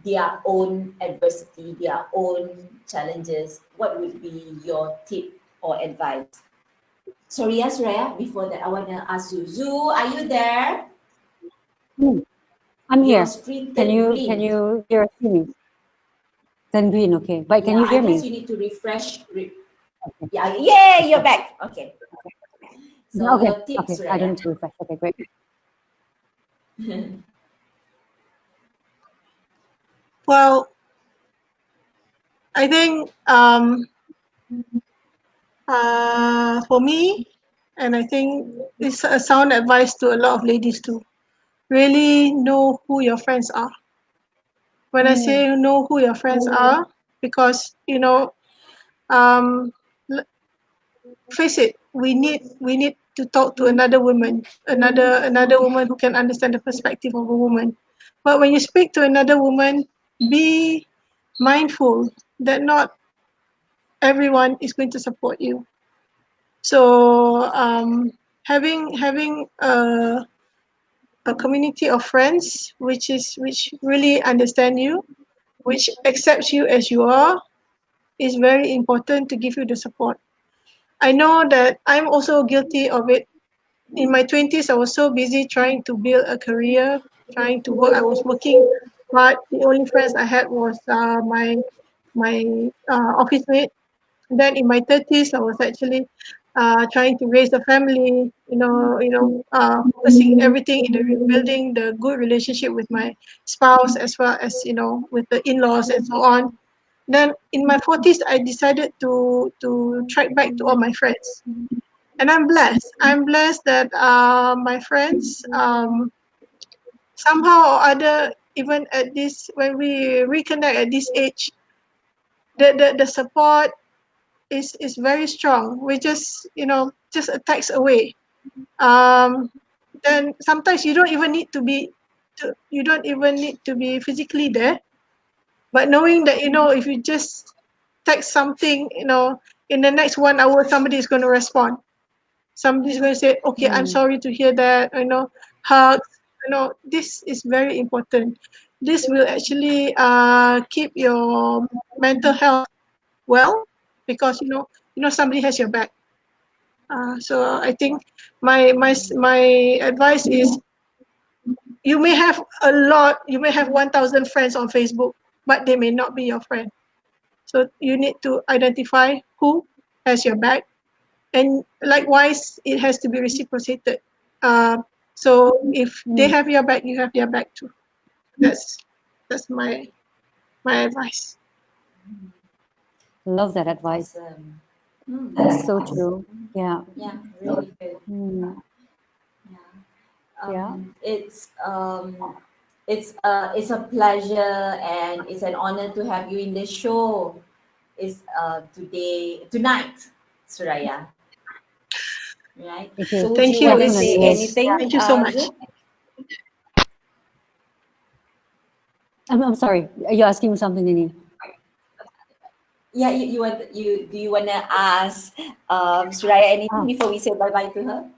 their own adversity, their own challenges? What would be your tip or advice? Sorry, yes, Suraya, before that, I want to ask you, Zoo, are you there? Mm. I'm Your here. screen Can turned you can green. you see me? Then green, okay. But can Yeah, you I hear guess me? you need to refresh. Yeah, yeah, you're back. Okay. So Okay, your tips, okay. I don't Suraya. need to refresh. Okay, great. Well, I think for me, and I think it's a sound advice to a lot of ladies too. Really know who your friends are. When I Mm, say know who your friends are, because um, face it, we need to talk to another woman, another woman who can understand the perspective of a woman. But when you speak to another woman, be mindful that not everyone is going to support you. So having a community of friends which really understand you, which accepts you as you are, is very important to give you the support. I know that I'm also guilty of it. In my 20s, I was so busy trying to build a career, trying to work. I was working, but the only friends I had was my office mate. Then in my 30s, I was actually trying to raise a family, focusing everything in building the good relationship with my spouse as well as with the in-laws and so on. Then in my 40s, I decided to track back to all my friends, and I'm blessed. I'm blessed that my friends somehow or other, even at this when we reconnect at this age, the support is very strong. We just a text away. Um, then sometimes you don't even need to be physically there, but knowing that if you just text something, in the next 1 hour somebody is going to respond. Somebody's going to say, okay, I'm sorry to hear that, hugs. This is very important. This will actually keep your mental health well, because somebody has your back. So I think my advice is, you may have 1,000 friends on Facebook, but they may not be your friend. So you need to identify who has your back, and likewise, it has to be reciprocated. So if they have your back, you have their back too. That's my advice. Love that advice. Awesome. That's so true. Yeah. Yeah, really good. Mm. Yeah. Yeah. It's a pleasure and it's an honor to have you in the show. Is tonight, Suraya. Right. It So is. would Thank you you, want to ladies. say Definitely is. anything, Thank you so much. Zu? I'm sorry. You're asking me something, Nini. Yeah, do you wanna ask Suraya anything Ah. before we say bye bye to her?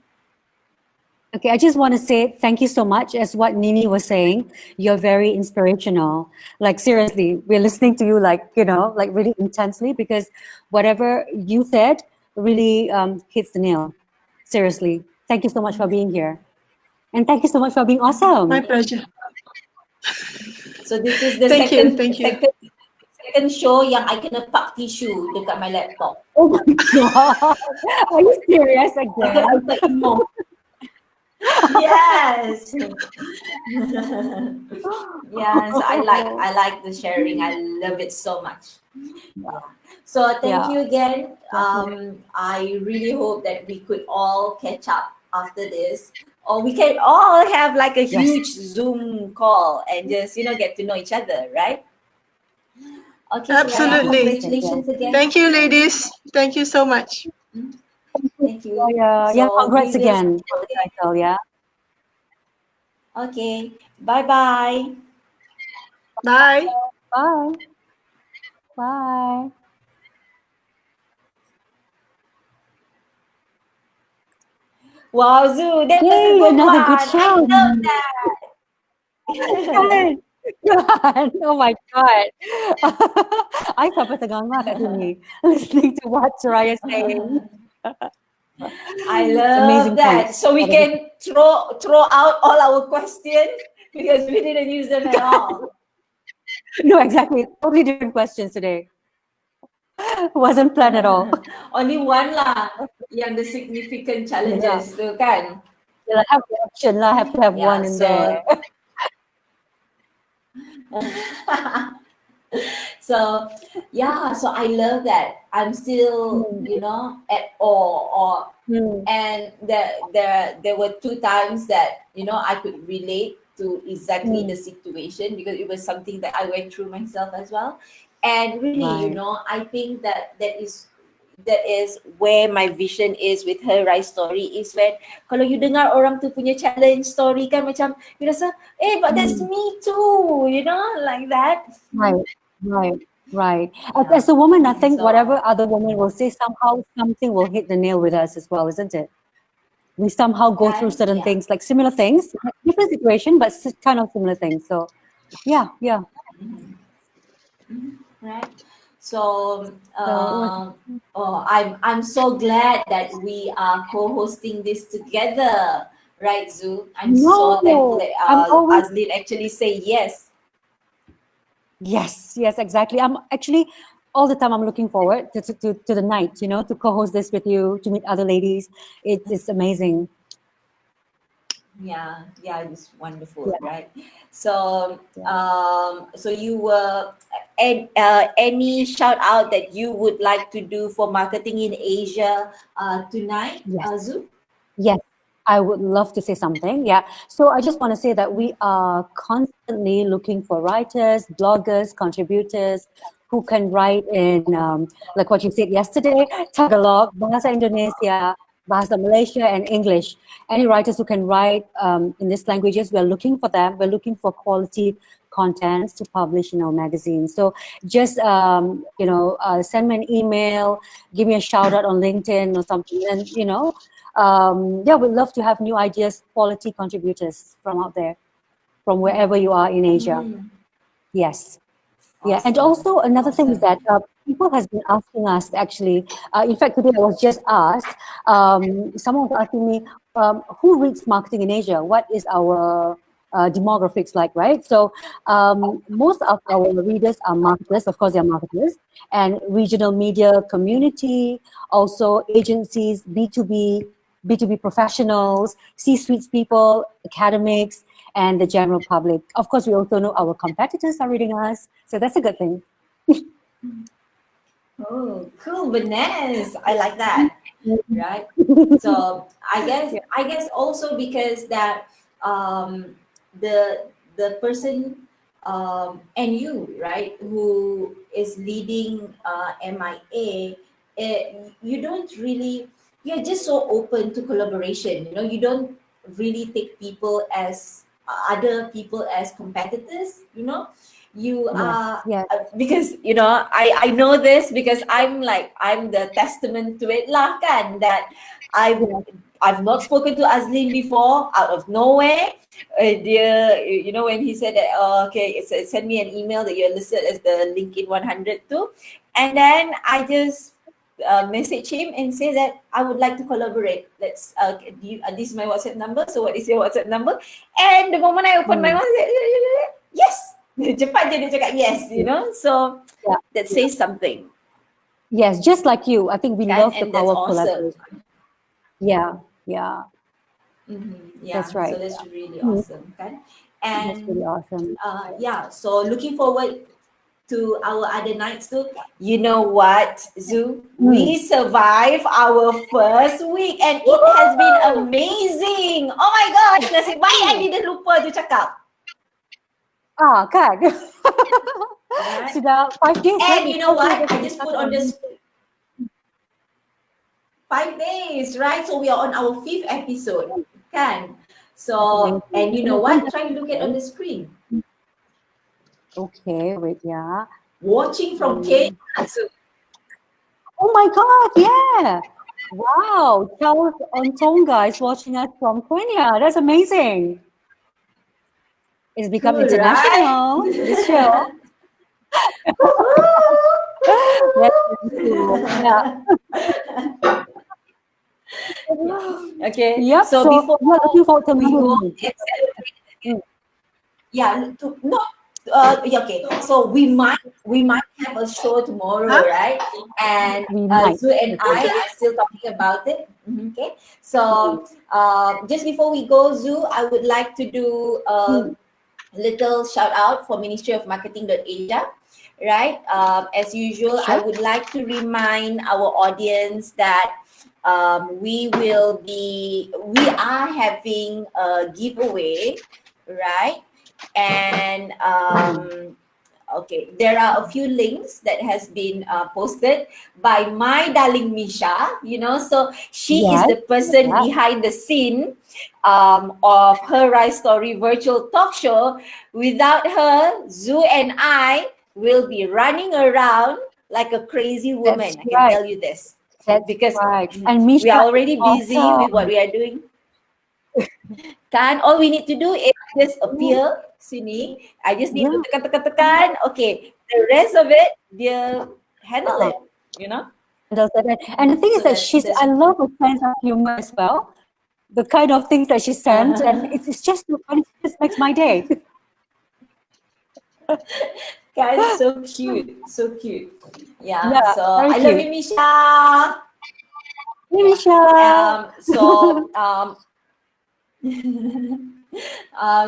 Okay, I just want to say thank you so much. As what Nini was saying, you're very inspirational. Like seriously, we're listening to you like really intensely, because whatever you said really hits the nail. Seriously, thank you so much for being here, and thank you so much for being My awesome. pleasure. So this is the Thank you. second Thank you. second show yang I kena pak tisu dekat my laptop. Oh my god, are you serious again? I said no. Yes. Yeah, so I like the sharing. I love it so much. Yeah. So thank Yeah, you again. definitely. I really hope that we could all catch up after this, or we can all have like a Yes. huge Zoom call and just get to know each other, right? Okay, Suraya, Absolutely. congratulations again. Thank you, ladies. Thank you so much. Thank you. Yeah, yeah. So we Congrats will. again for the title. Yeah. Okay. Bye bye. Bye. Bye. Bye. Wow, Zoo, that was a Yay! good Another good one. I show. love that. Good. God. Oh my God. I sampai tegang kat sini listening to what Soraya is saying. I It's love amazing that. points. So we can throw out all our questions because we didn't use them at all. No, exactly. Totally different questions today. Wasn't planned at all. Only one lah, yang the significant challenges tu kan. Yeah, have the option lah. Have to have Yeah, one in so there. so so I love that. I'm still, at awe. Hmm. And there were 2 times that I could relate to exactly the situation, because it was something that I went through myself as well. And really, Right. I think that is where my vision is with her rise story, is when kalau you dengar orang tu punya challenge story kan, macam you rasa but that's me too, like that. Right. Right. Right. Yeah. As a woman, I think So whatever other woman will say, somehow something will hit the nail with us as well, isn't it? We somehow go through right, certain yeah. things, like similar things, different situation, but kind of similar things. So, yeah. Right. So, So, I'm so glad that we are co-hosting this together, right, Zoo? I'm so thankful no, that I'm always Azlin actually say yes. yes, exactly. I'm actually all the time I'm looking forward to the night, to co-host this with you, to meet other ladies. It's amazing. Yeah, yeah, it's wonderful, Yeah, right? So, yeah. so you were, and any shout out that you would like to do for marketing in Asia tonight, Yes. Zu? Yes, I would love to say something. Yeah. So I just want to say that we are constantly looking for writers, bloggers, contributors who can write in, like what you said yesterday, Tagalog, Bahasa Indonesia, Bahasa Malaysia, and English. Any writers who can write in these languages, we're looking for them. We're looking for quality contents to publish in our magazine. So just, send me an email, give me a shout out on LinkedIn or something, and, yeah, we'd love to have new ideas, quality contributors from out there, from wherever you are in Asia. Mm, Yes. Yeah, and awesome, also another thing is awesome. that people has been asking us actually. In fact, today I was just asked. Someone was asking me, who reads marketing in Asia? What is our demographics like, right? So most of our readers are marketers. Of course, they are marketers and regional media community, also agencies, B2B professionals, C-suite people, academics, and the general public. Of course, we also know our competitors are reading us, so that's a good thing. Oh, cool, bananas. I like that. Right. So Yeah. I guess also because that um, the person and you, right, who is leading MIA, you don't really, you're just so open to collaboration. You know, you don't really take people as other people as competitors. You know, you Yes. are Yes. because I know this because I'm the testament to it lah kan that Yes. I've not spoken to Azlin before out of nowhere. Dear, when he said that, okay, send me an email that you're listed as the LinkedIn 100 too, and then I just message him and say that I would like to collaborate. Let's this is my WhatsApp number. So what is your WhatsApp number? And the moment I open my Mm. mouth, I said, yes. Cepat je dia cakap yes, so Yeah. that Yeah. says something, Yes. Just like you, I think we kan? love the And that's power of awesome. collaboration. Yeah. Yeah. Yeah, That's so right. that's really Mm. awesome, kan? That's really And awesome. yeah, so looking forward to our other nights too. You know what, Zoo? Mm. We survived our first week and it has been amazing. Oh my gosh, nasib baik I didn't lupa tu cakap. Kan? Right? Sudah 5 days, And right? you It's know 5 days what? that I we just put started on on this Wednesday. 5 days, right? So we are on our fifth episode, kan? That's So, amazing. and you know No, when what? does Try to it look at on start? the screen. Okay, wait, yeah. Watching from Kenya. Mm. So, Oh my God, yeah. Wow, Charles on Tonga is watching us from Kenya. That's amazing. It's become cool, right? international, this show. That's really cool. Yeah. Yeah. Okay. Yep. So So before we're looking forward to we another go week. and celebrate, Mm. yeah, not yeah, okay. So we might have a show tomorrow, Huh? right? And We might. Zu and I Okay. are still talking about it. Okay. So just before we go, Zu, I would like to do Mm. little shout out for Ministry of Marketing.Asia, right? As usual, I Sure. would like to remind our audience that we are having a giveaway, right? And okay, there are a few links that has been posted by my darling Misha, so she is Yes. the person Yeah. behind the scene of her Rise Story virtual talk show. Without her, Zoo and I will be running around like a crazy That's woman. I can right. tell you this That's because right. And Misha we are is already busy with what awesome. we are doing. Kan, all we need to do is just appear sini. I just need to Yeah. tekan. Okay, the rest of it, dia handle Uh-uh. it. You know. And the thing is So that that's I love her sense of humor as well. The kind of things that she sends, and it's just so funny. It just makes my day. Guys, so cute, so cute. Yeah. Yeah, So very I love cute. you, Misha. Hey, Yeah. Misha.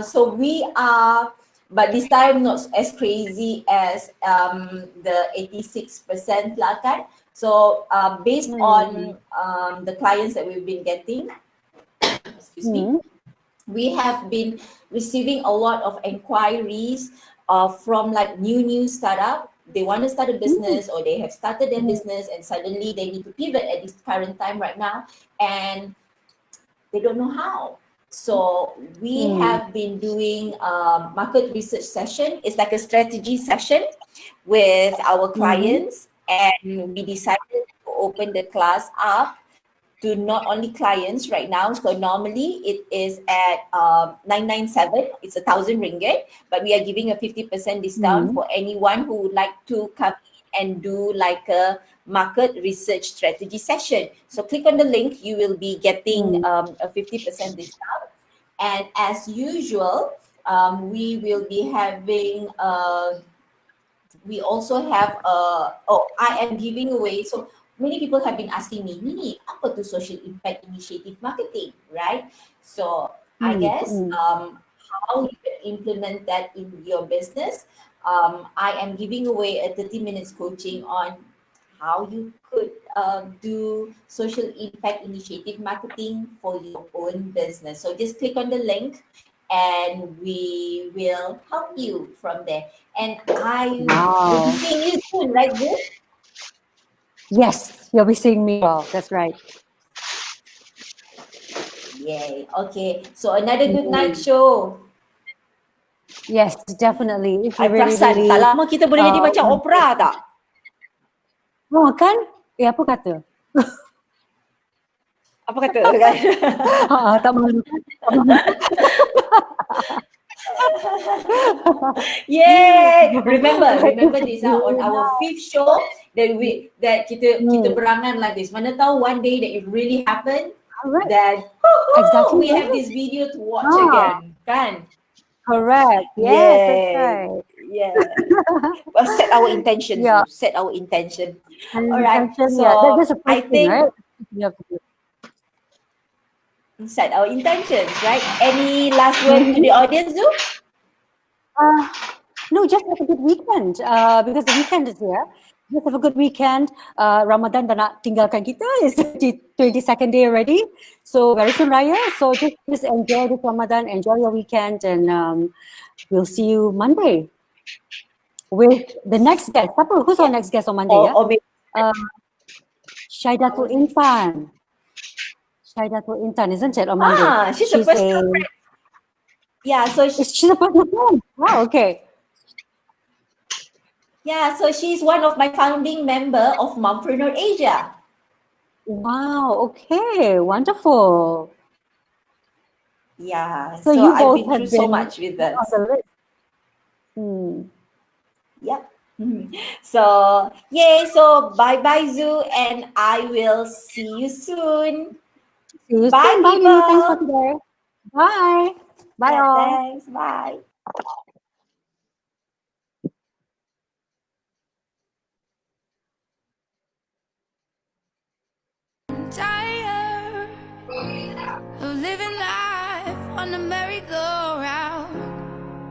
So we are, but this time not as crazy as the 86% lah kan. So based on the clients that we've been getting, excuse me, Hmm. we have been receiving a lot of inquiries from like new startup. They want to start a business or they have started their business and suddenly they need to pivot at this current time right now and they don't know how. So we have been doing market research session. It's like a strategy session with our clients, and we decided to open the class up to not only clients right now. So normally it is at 997. It's 1,000 ringgit, but we are giving a 50% discount for anyone who would like to come in and do like a market research strategy session. So click on the link. You will be getting a 50% discount. And as usual, we will be having we also have I am giving away. So many people have been asking me, Nini, apa tu social impact initiative marketing, right? So I guess how you can implement that in your business. I am giving away a 30 minutes coaching on how you could do social impact initiative marketing for your own business. So just click on the link and we will help you from there. And I will be Wow. seeing you soon, right, Boo? Yes, you'll be seeing me. Well, that's right. Yay. Okay. So another good night show. Yes, definitely. If I you really, perasan tak really, lama kita boleh jadi macam opera tak? oh kan? Apa kata? Apa kata kan? Tak malu kan? Tak malu. Yay! Remember this on our fifth show that kita berangan like this. Mana tahu one day that it really happened, Correct. then Exactly. we have this video to watch Ah. again, kan? Correct. Yes, that's right. Yeah. Well, set our intentions. Yeah. Set our intention. And All right. intention, So yeah, that's the I first thing, think right? You have to do. set our intentions, right? Any last word to the audience, do? No, just have a good weekend because the weekend is here. Just have a good weekend. Ramadan dah nak tinggalkan kita. It's the 22nd day already. So very soon Raya. So just enjoy this Ramadan, enjoy your weekend, and we'll see you Monday with the next guest. Who's our next guest on Monday? Or maybe Shaidatul Intan. Shaidatul Intan, isn't it, on Monday? she's a personal friend. Yeah, so she's a personal friend. Wow, okay. Yeah, so she's one of my founding member of Mompreneur Asia. Wow, okay, wonderful. Yeah, So you I've both been have through so been much with us. on the list. Yep. So, yay. So, bye-bye, Zoo, and I will see you soon. See you Bye, soon. Bye, people. Nini. Thanks for today. Bye. Bye, Yeah, all. thanks. Bye. Tired of living life on the merry-go-round,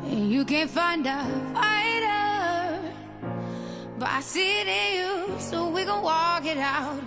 and you can't find a fighter, but I see it in you, so we gon' walk it out.